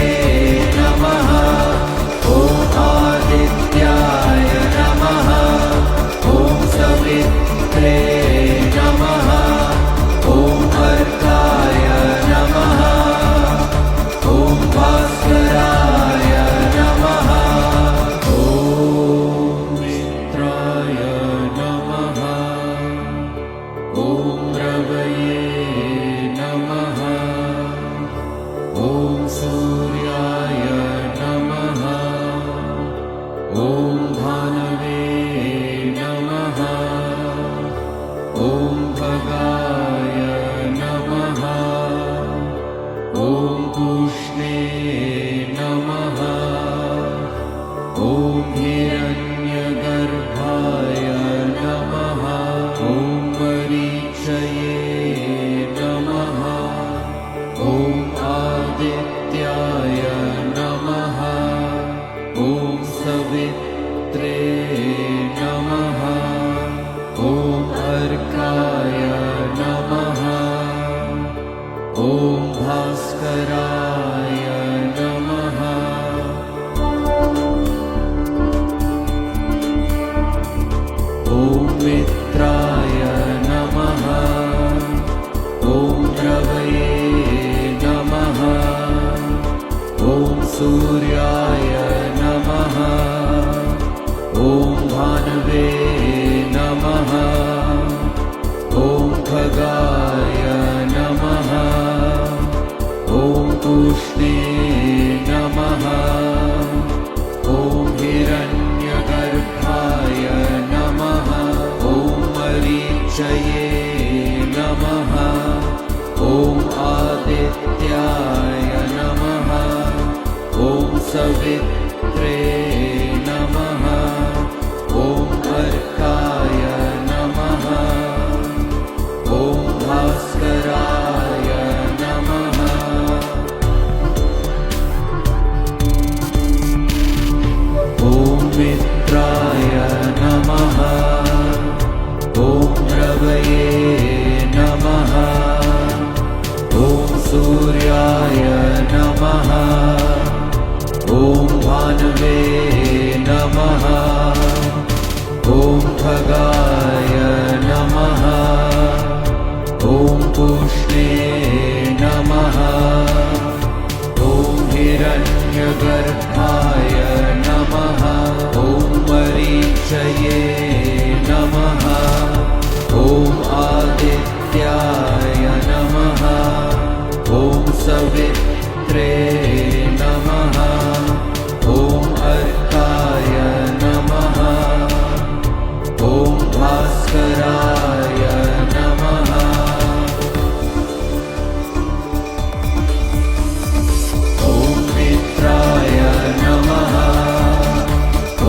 नमः ॐ आदित्याय नमः ॐ सवित्रे नमः ॐ अर्काय नमः ॐ भास्कराय नमः ॐ मित्राय नमः ॐ रवये नमः ॐ सूर्याय नमः ॐ भानवे नमः ॐ खगाय नमः ॐ तूष्णे नमः ॐ हिरण्यगर्भाय नमः ॐ मरीचये नमः ॐ आदित्याय नमः ॐ सवित्रे नमः ॐ अर्काय नमः ॐ भास्कराय नमः ॐ मित्राय नमः ॐ रवये नमः ॐ सूर्याय नमः ॐ भानवे नमः ॐ खगाय नमः ॐ सूर्याय नमः ॐ भानवे नमः ॐ खगाय नमः ॐ पूष्णे नमः ॐ हिरण्यगर्भाय नमः ॐ मरीचये नमः ॐ आदित्याय नमः ॐ सवित्रे नमः ॐ अर्काय नमः ॐ भास्कराय नमः ॐ मित्राय नमः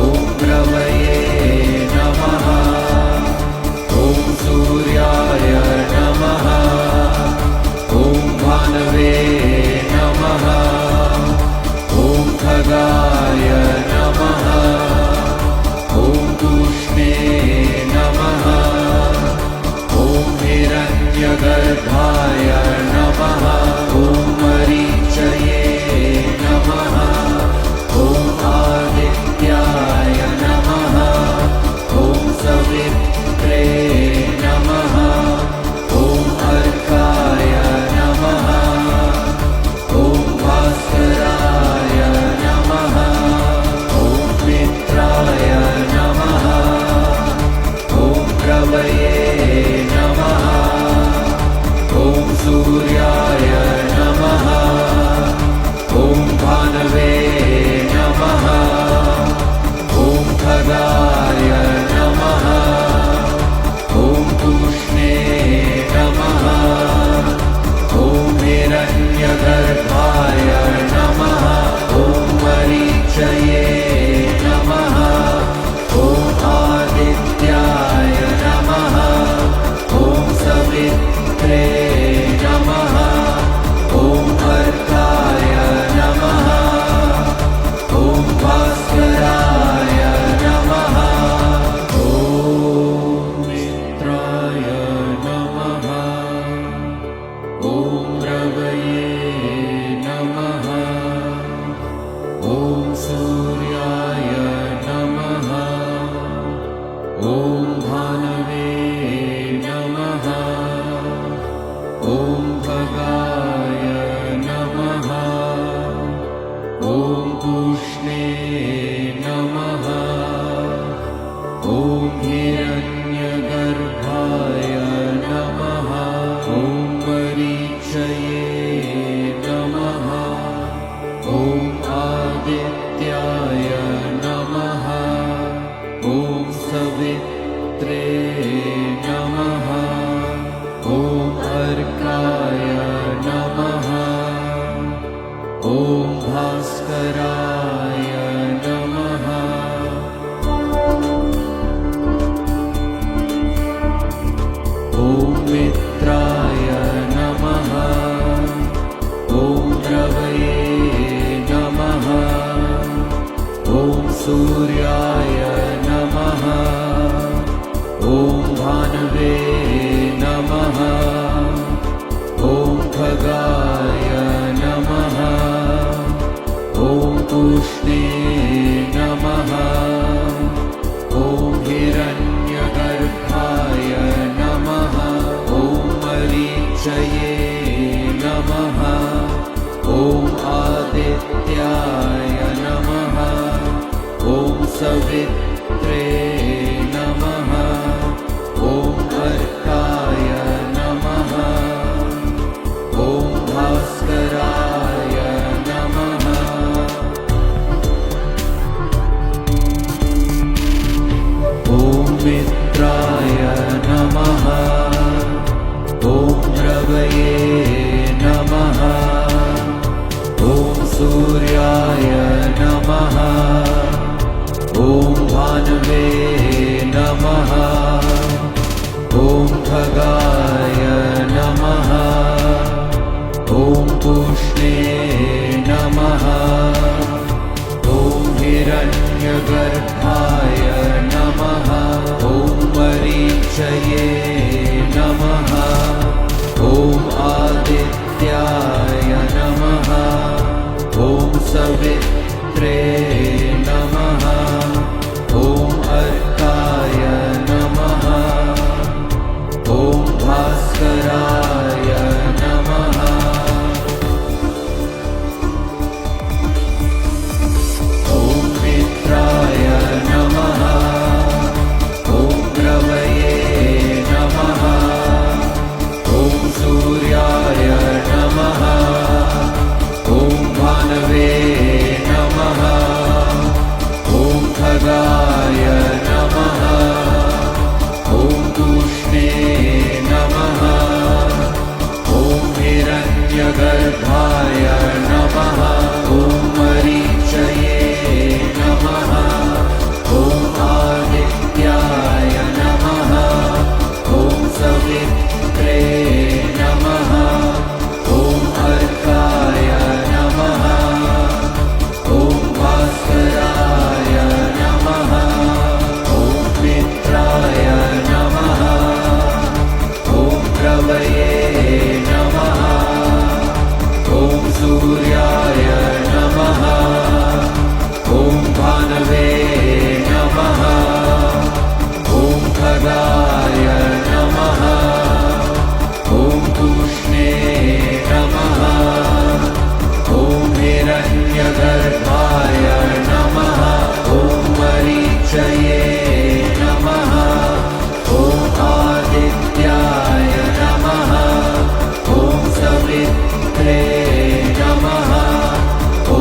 ॐ रवये नमः ॐ सूर्याय नमः ॐ भानवे नमः ॐ खगाय नमः ॐ तूष्णे नमः ॐ हिरण्यगर्भाय नमः ॐ मरीचये नमः ॐ आदित्याय नमः ॐ सवित्रे नमः ॐ अर्काय नमः ॐ भास्कराय नमः ॐ मित्राय नमः ॐ रवये नमः ॐ सूर्याय नमः ॐ भानवे नमः ॐ खगाय नमः ॐ तूष्णे नमः ॐ हिरण्यगर्भाय नमः ॐ मरीचये नमः ॐ आदित्याय नमः ॐ सवित्रे नमः ॐ अर्काय नमः ॐ भास्कराय नमः ॐ मित्राय नमः ॐ रवये नमः ॐ सूर्याय नमः ॐ भानवे नमः ॐ खगाय नमः ॐ पूष्णे नमः ॐ हिरण्यगर्भाय नमः ॐ मरीचये नमः ॐ आदित्याय नमः ॐ सवित्रे नमः ॐ अर्काय नमः ॐ भास्कराय नमः ॐ मित्राय नमः ॐ रवये नमः ॐ सूर्याय नमः ॐ भानवे नमः ॐ खगाय नमः ॐ पूष्णे नमः ॐ हिरण्यगर्भाय नमः ॐ मरीचये नमः ॐ आदित्याय नमः ॐ सवित्रे नमः ॐ अर्काय नमः ॐ भास्कराय नमः ॐ मित्राय नमः ॐ रवये नमः ॐ सूर्याय नमः ॐ भानवे नमः ॐ खगाय नमः ॐ पूष्णे नमः ॐ हिरण्यगर्भाय नमः ॐ मरीचये नमः ॐ आदित्याय हिरण्यगर्भाय नमः ॐ मरीचये नमः ॐ आदित्याय नमः ॐ सवित्रे नमः ॐ अर्काय नमः ॐ भास्कराय नमः ॐ मित्राय नमः ॐ प्रवये नमः ॐ सूर्याय नमः ॐ भानवे नमः ॐ खगाय नमः ॐ तूष्णे नमः ॐ हिरण्यगर्भाय नमः ॐ मरीचये नमः ॐ आदित्याय नमः ॐ सवित्रे नमः ॐ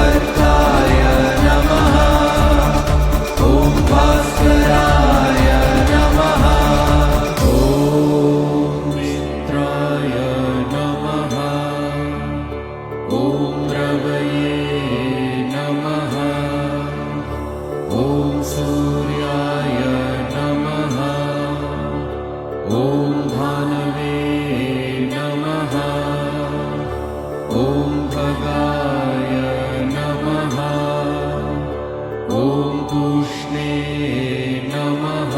अर्काय नमः ॐ भास्कराय नमः ॐ मित्राय नमः ॐ रवये नमः ॐ सूर्याय नमः ॐ भानवे नमः ॐ खगाय नमः ॐ तूष्णे नमः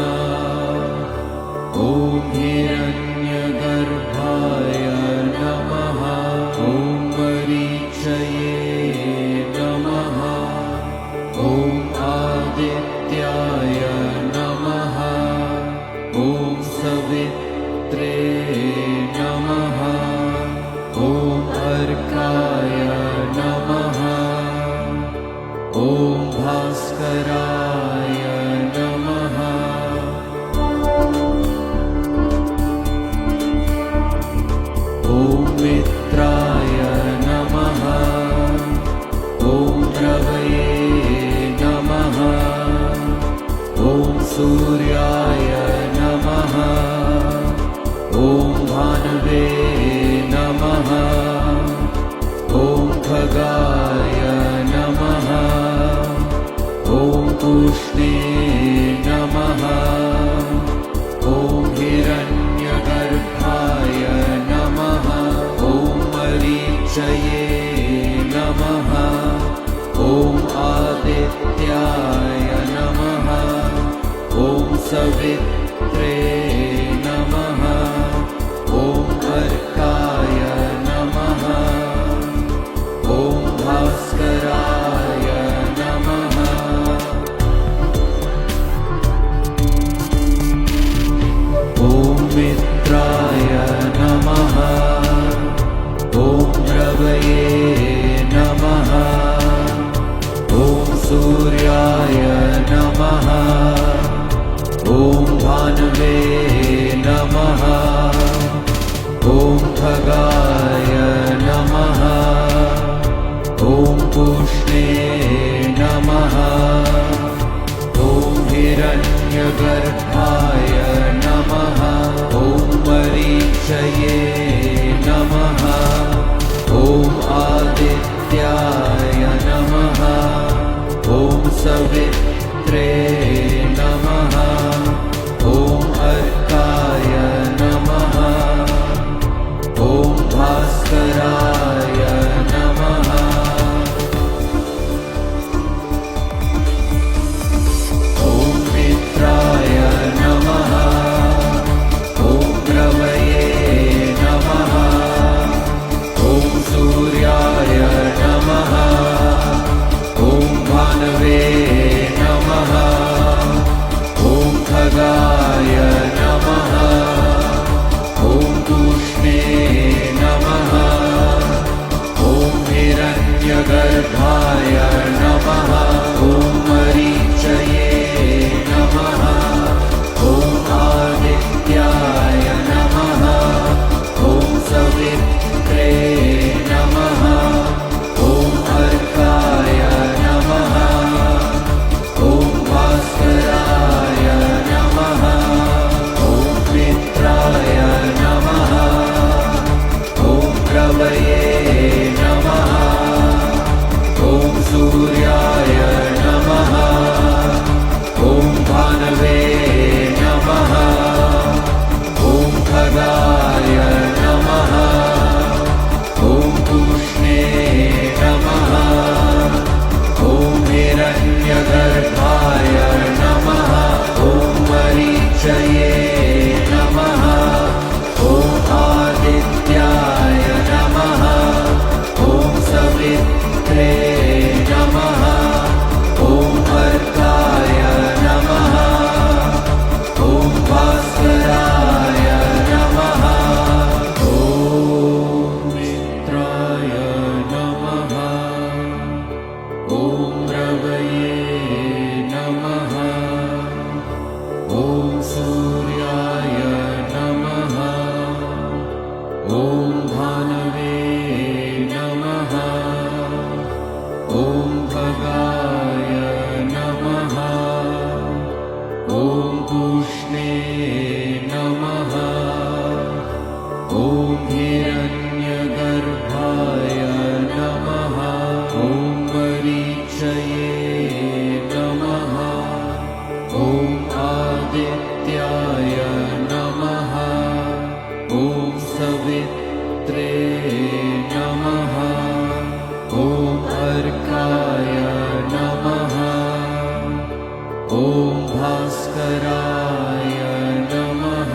ॐ हिरण्यगर्भाय नमः ॐ मरीचये नमः ॐ आदित्याय नमः ॐ सवित्रे नमः ॐ अर्काय नमः ॐ भास्कराय नमः ॐ मित्राय नमः ॐ रवये नमः ॐ सूर्याय नमः ॐ भानवे नमः ॐ खगाय नमः ॐ तूष्णे नमः ॐ हिरण्यगर्भाय नमः ॐ मरीचये नमः ॐ आदित्याय नमः ॐ सवित्रे नमः ॐ अर्काय नमः ॐ भास्कराय नमः ॐ मित्राय नमः ॐ रवये नमः ॐ सूर्याय नमः ॐ भानवे नमः ॐ खगाय नमः ॐ तूष्णे नमः ॐ हिरण्यगर्भाय नमः ॐ मरीचये नमः ॐ आदित्याय नमः ॐ सवित्रे नमः ॐ अर्काय नमः ॐ रवये नमः ॐ सूर्याय नमः ॐ भानवे नमः ॐ खगाय नमः ॐ पूष्णे नमः ॐ हिरण्यगर्भाय नमः ॐ मरीचये नमः ॐ आदित्याय नमः ॐ सवित्रे नमः ॐ अर्काय नमः ॐ भास्कराय नमः ॐ मित्राय नमः ॐ रवये नमः ॐ सूर्याय नमः ॐ भानवे नमः ॐ खगाय नमः ॐ पूष्णे नमः ॐ हिरण्यगर्भाय नमः ॐ मरीचये नमः ॐ आदित्याय नमः ॐ सवित्रे नमः ॐ अर्काय नमः ॐ भास्कराय नमः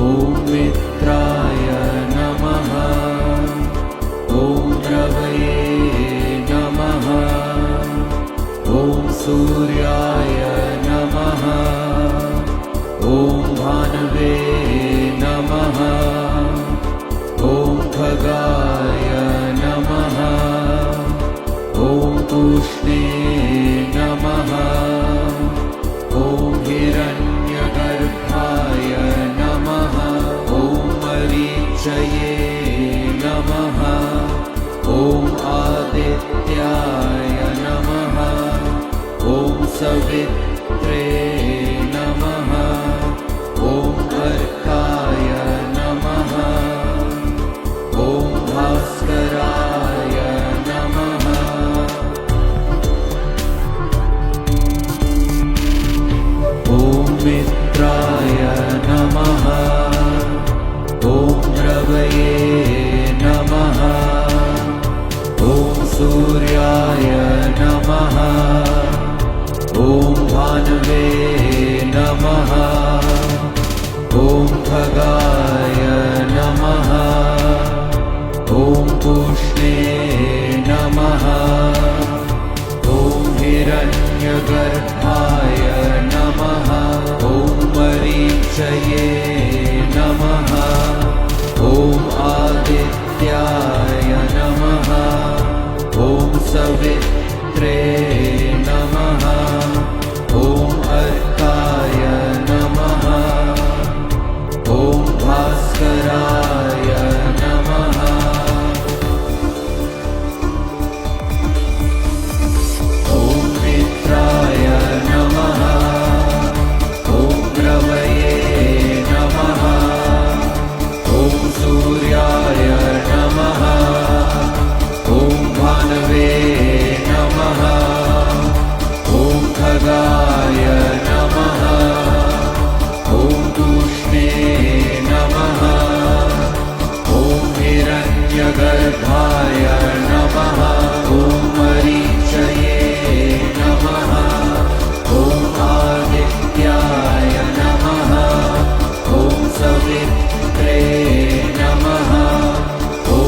ॐ मित्राय नमः ॐ रवये नमः ॐ सूर्याय नमः ॐ भानवे नमः ॐ खगाय नमः ॐ पूष्णे नमः ॐ हिरण्यगर्भाय नमः ॐ मरीचये नमः ॐ आदित्याय नमः ॐ सवित्रे नमः ॐ अर्काय नमः ॐ भास्कराय नमः ॐ मित्राय नमः ॐ रवये नमः ॐ सूर्याय नमः ॐ भानवे नमः ॐ खगाय नमः ॐ पूष्णे नमः ॐ हिरण्यगर्भाय नमः ॐ मरीचये नमः ॐ आदित्याय नमः ॐ सवित्रे नमः ॐ अर्काय नमः ॐ भास्कराय नमः ॐ मित्राय नमः ॐ रवये नमः ॐ सूर्याय नमः ॐ भानवे नमः ॐ खगाय नमः ॐ पूष्णे नमः ॐ हिरण्यगर्भाय नमः ॐ मरीचये नमः ॐ आदित्याय नमः ॐ सवित्रे नमः ॐ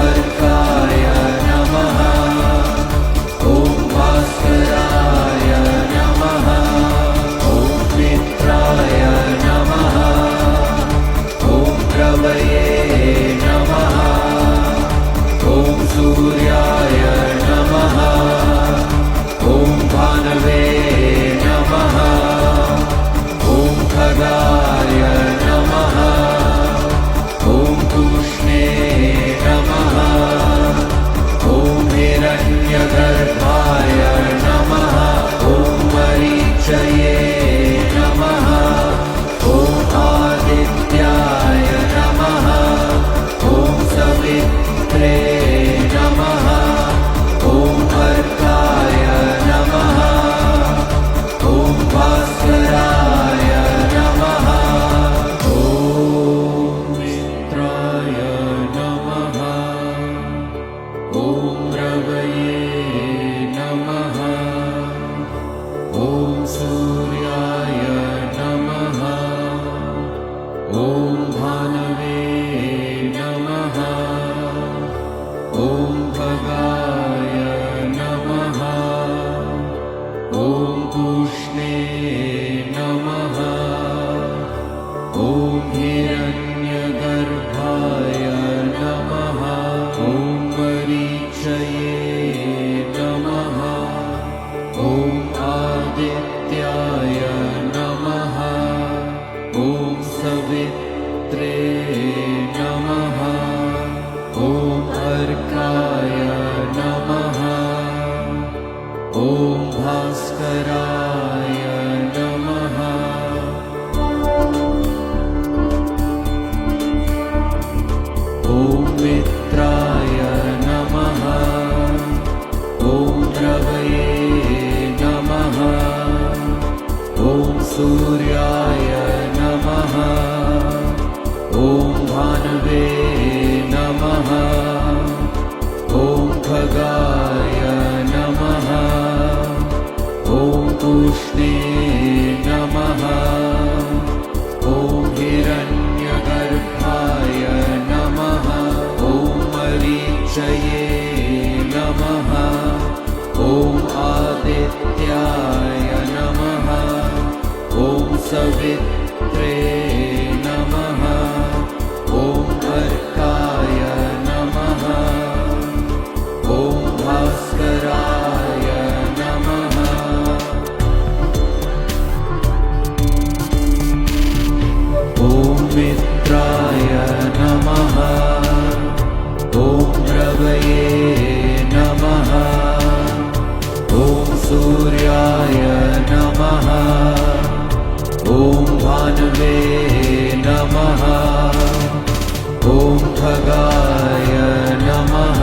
अर्काय नमः ॐ भास्कराय नमः ॐ मित्राय नमः ॐ रवये नमः ॐ हिरण्यगर्भाय नमः। ॐ मरीचये नमः। ॐ आदित्याय नमः। ॐ सवित्रे नमः। ॐ अर्काय नमः। ॐ भास्कराय नमः। ॐ मित्राय नमः। ॐ रवये नमः। ॐ सूर्याय नमः। ॐ भानवे नमः। ॐ खगाय नमः। ॐ तूष्णे नमः। ॐ हिरण्यगर्भाय नमः। ॐ मरीचये नमः। ॐ आदित्याय नमः। ॐ सवित्रे नमः। ॐ अर्काय नमः। ॐ भास्कराय नमः। ॐ मित्राय नमः। ॐ रवये नमः। ॐ सूर्याय नमः। ॐ भानवे नमः। ॐ खगाय नमः।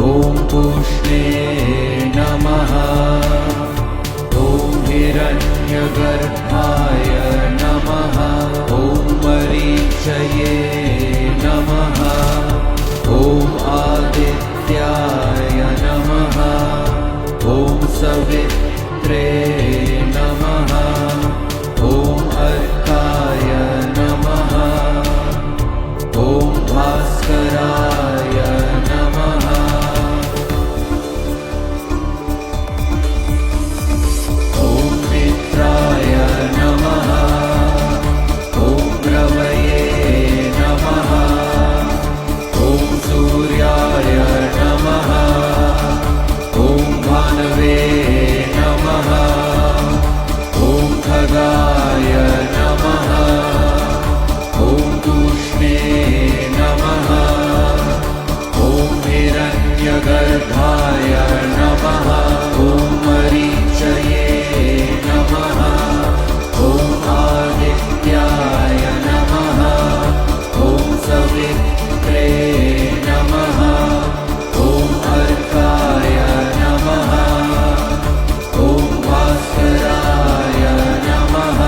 ॐ पूष्णे नमः। ॐ हिरण्यगर्भाय नमः। ॐ मरीचये नमः। ॐ आदित्याय नमः। ॐ सवित्रे नमः। ॐ अर्काय नमः। ॐ भास्कराय नमः। ॐ मित्राय नमः। ॐ रवये नमः। ॐ सूर्याय नमः। ॐ भानवे नमः। ॐ खगाय नमः। ॐ तूष्णे नमः। ॐ हिरण्यगर्भाय नमः। ॐ मरीचये नमः। ॐ आदित्याय नमः। ॐ सवित्रे नमः। ॐ अर्काय नमः। ॐ भास्कराय नमः।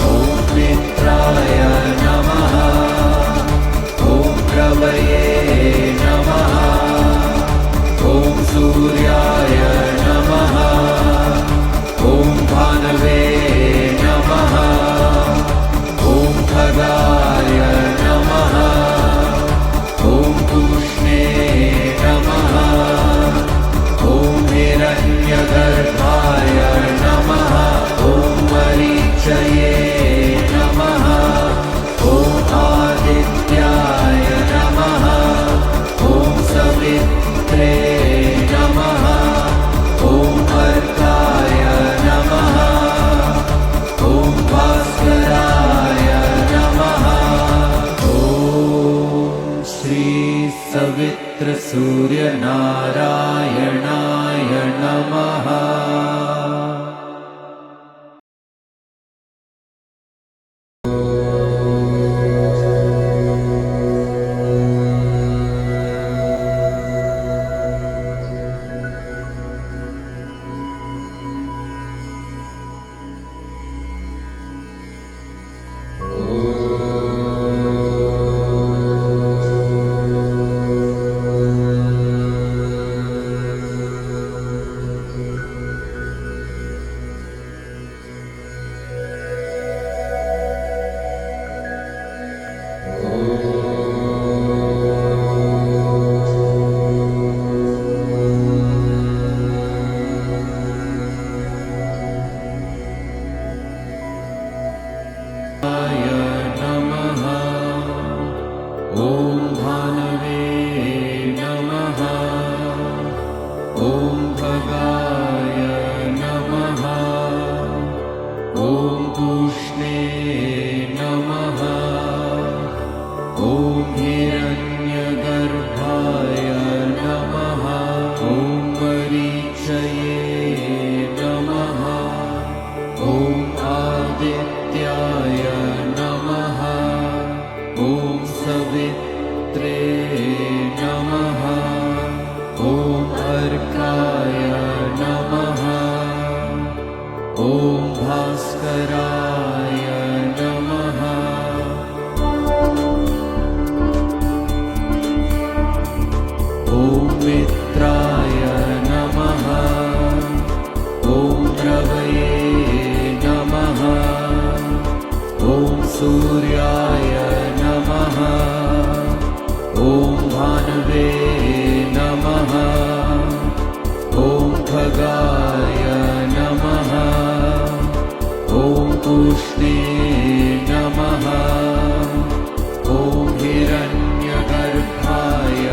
ॐ मित्राय नमः। ॐ रवये नमः। ॐ सूर्याय नमः। ॐ भानवे नमः। ॐ खगाय नमः। ॐ पूष्णे नमः। ॐ हिरण्यगर्भाय नमः। ॐ मरीचये नमः। ॐ आदित्याय नमः। ॐ सवित्रे नमः। ॐ अर्काय नमः। ॐ भास्कराय नमः। ॐ श्री सवित्रसूर्यनारायणाय नमः। सूर्याय नमः ॐ भानवे नमः ॐ खगाय नमः ॐ पूष्णे नमः ॐ हिरण्यगर्भाय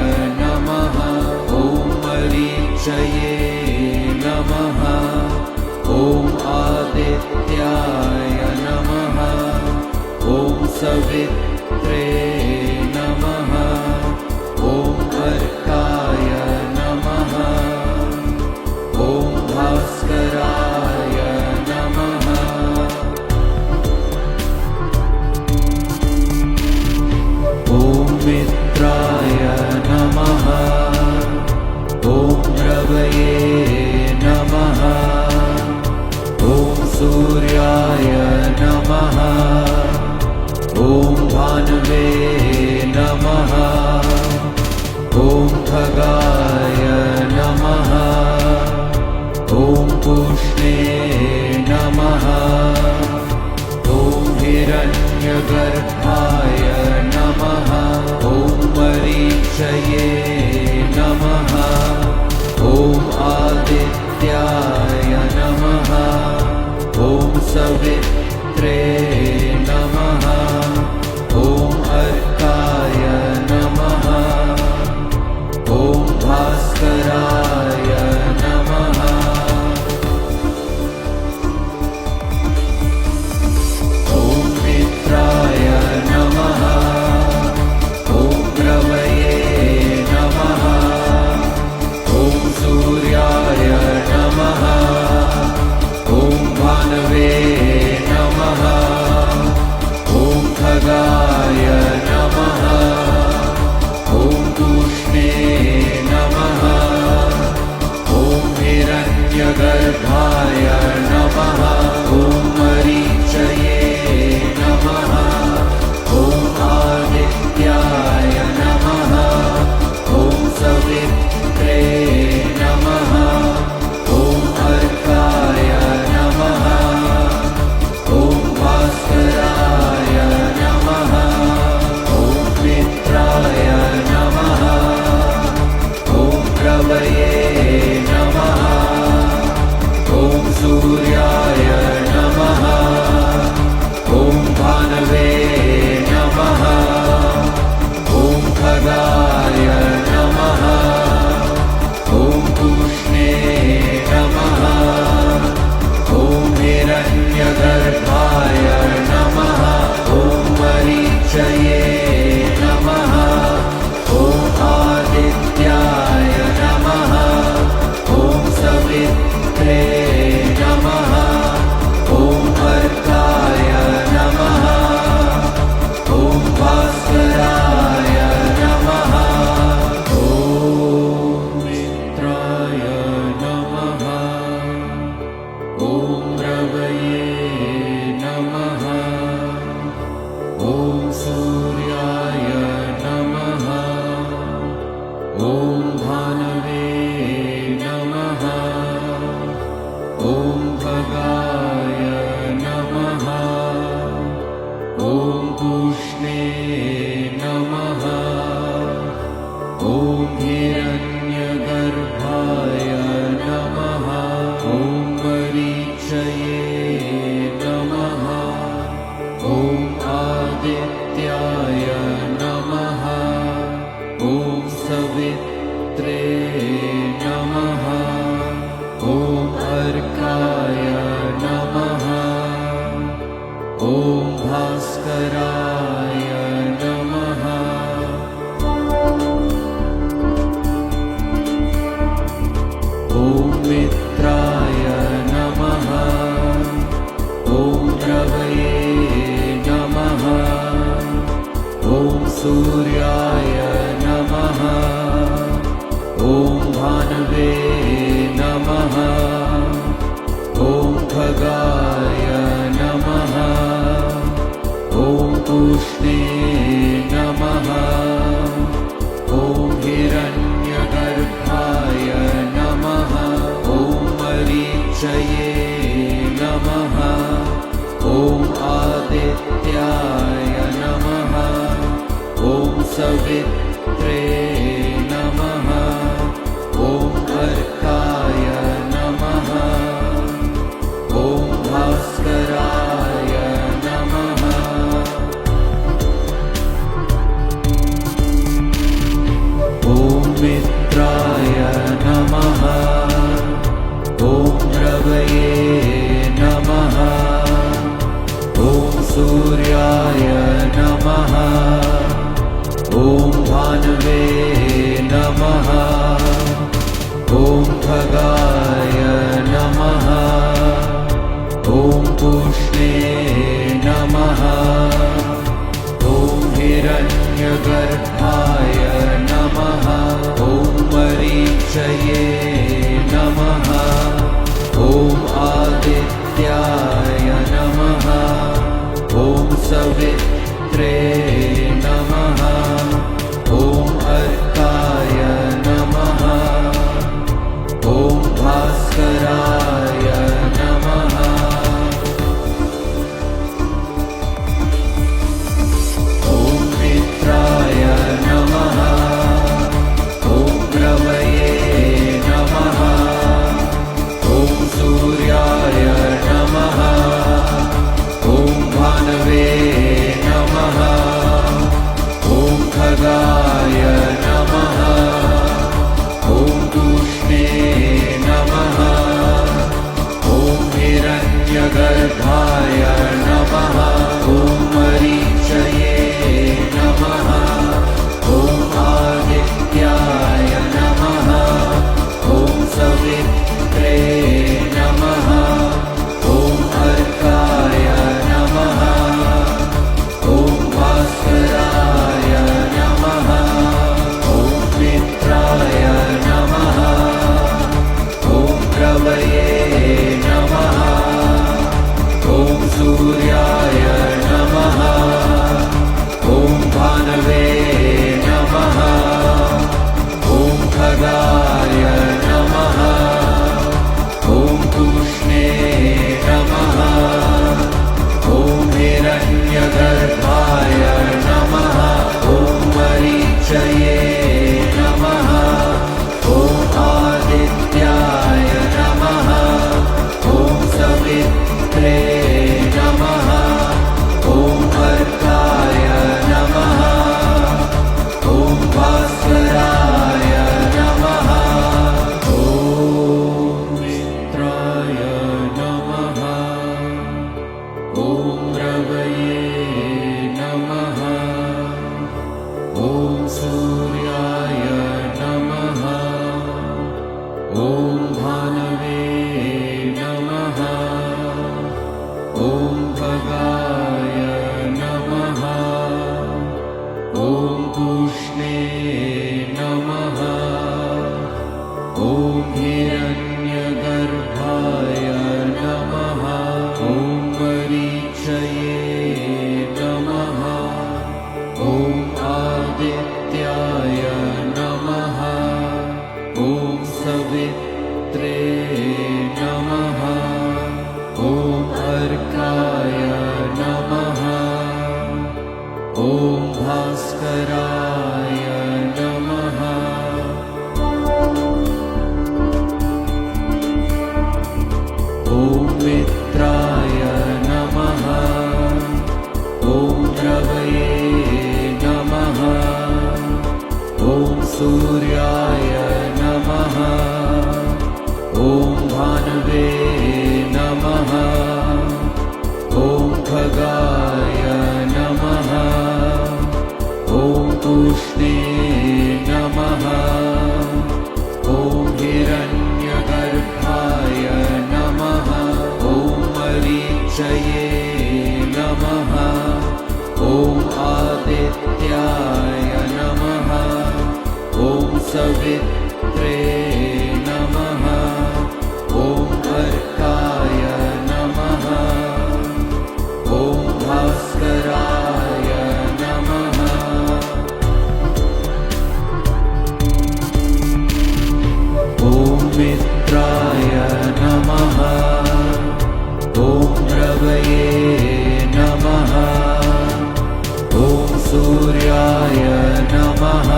नमः ॐ मरीचये नमः ॐ आदित्याय नमः ॐ सवित्रे नमः ॐ अर्काय नमः ॐ भास्कराय नमः ॐ मित्राय नमः ॐ रवये नमः ॐ सूर्याय नमः ॐ भानवे नमः ॐ खगाय नमः ॐ पूष्णे नमः ॐ हिरण्यगर्भाय नमः ॐ मरीचये नमः ॐ आदित्याय नमः ॐ सवित्रे नमः ॐ अर्काय नमः ॐ भास्कराय नमः ॐ मित्राय नमः ॐ रवये नमः ॐ सूर्याय नमः ॐ भानवे नमः ॐ खगाय नमः ॐ पूष्णे नमः ॐ हिरण्यगर्भाय नमः ॐ मरीचये नमः ॐ आदित्याय नमः ॐ सवित्रे नमः ॐ अर्काय नमः ॐ भास्कराय नमः ॐ मित्राय नमः ॐ रवये नमः ॐ सूर्याय नमः ॐ भानवे नमः ॐ खगाय नमः ॐ पूष्णे नमः ॐ हिरण्यगर्भाय नमः ॐ मरीचये नमः ॐ आदित्याय नमः ॐ सवित्रे नमः ॐ अर्काय नमः ॐ भास्कराय नमः ॐ मित्राय नमः ॐ रवये नमः ॐ सूर्याय नमः ॐ भानवे नमः ॐ खगाय नमः ॐ पूष्णे नमः ॐ हिरण्यगर्भाय नमः ॐ मरीचये नमः ॐ आदित्याय नमः ॐ सवित्रे नमः ॐ अर्काय नमः ॐ भास्कराय नमः ॐ मित्राय नमः ॐ रवये नमः ॐ सूर्याय नमः ॐ भानवे नमः ॐ खगाय नमः ॐ पूष्णे सूर्याय नमः ॐ भानवे नमः ॐ खगाय नमः ॐ पूष्णे नमः ॐ हिरण्यगर्भाय नमः ॐ मरीचये नमः ॐ आदित्याय नमः ॐ सवित्रे नमः ॐ अर्काय नमः ॐ भास्कराय नमः ॐ मित्राय नमः ॐ रवये नमः ॐ सूर्याय नमः ॐ भानवे नमः ॐ खगाय नमः ॐ तूष्णे नमः ॐ हिरण्यगर्भाय नमः ॐ मरीचये नमः ॐ आदित्याय नमः ॐ सवित्रे नमः ॐ अर्काय नमः ॐ भास्कराय नमः ॐ मित्राय नमः ॐ रवये नमः ॐ सूर्याय नमः ॐ भानवे नमः ॐ खगाय नमः ॐ तूष्णे नमः ॐ हिरण्यगर्भाय नमः ॐ मरीचये नमः ॐ आदित्याय नमः ॐ सवित्रे नमः ॐ अर्काय नमः ॐ भास्कराय नमः ॐ मित्राय नमः ॐ रवये नमः ॐ सूर्याय नमः ॐ भानवे नमः ॐ खगाय नमः ॐ पूष्णे नमः ॐ हिरण्यगर्भाय नमः ॐ मरीचये नमः ॐ आदित्याय नमः ॐ सवित्रे नमः ॐ अर्काय नमः ॐ भास्कराय नमः ॐ मित्राय नमः ॐ रवये नमः ॐ सूर्याय नमः ॐ भानवे नमः ॐ खगाय नमः ॐ तूष्णे नमः ॐ हिरण्यगर्भाय नमः ॐ मरीचये नमः ॐ आदित्याय नमः ॐ सवित्रे नमः ॐ अर्काय नमः ॐ भास्कराय नमः ॐ मित्राय नमः ॐ रवये नमः ॐ सूर्याय नमः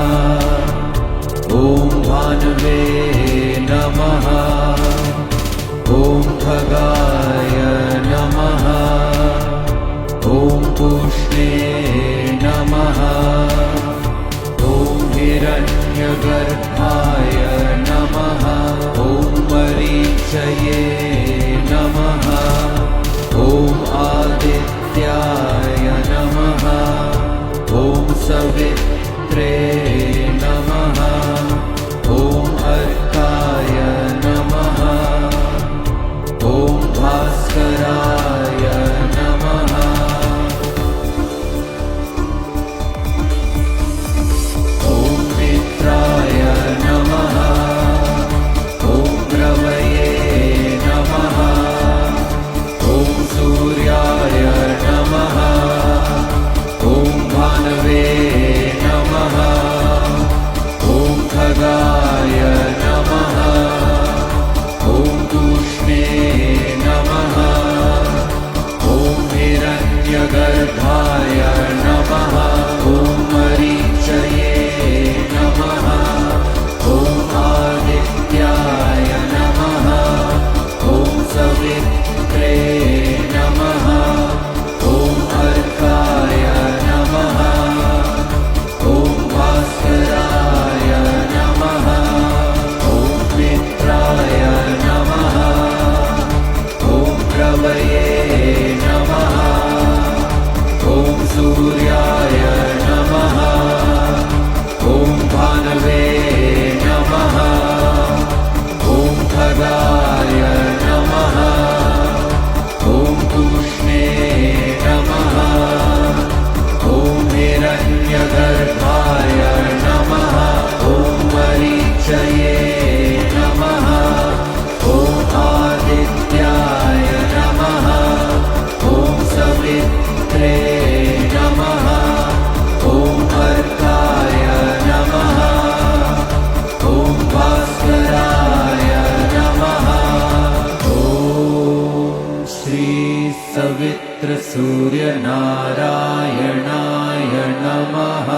ॐ भानवे नमः ॐ खगाय नमः ॐ पूष्णे नमः ॐ हिरण्यगर्भाय नमः ॐ मरीचये नमः ॐ आदित्याय नमः ॐ मरीचये नमः ॐ आदित्याय नमः ॐ सवित्रे नमः ॐ अर्काय नमः ॐ भास्कराय नमः ॐ मित्राय नमः ॐ रवये नमः ॐ सूर्याय नमः ॐ भानवे नमः ॐ खगाय नमः ॐ तूष्णे नमः ॐ हिरण्यगर्भाय नमः ॐ मरीचये नमः ॐ आदित्याय नमः ॐ सवित्रे नमः ॐ अर्काय नमः ॐ भास्कराय नमः ॐ श्री सवित्र सूर्य नारायणाय नमः।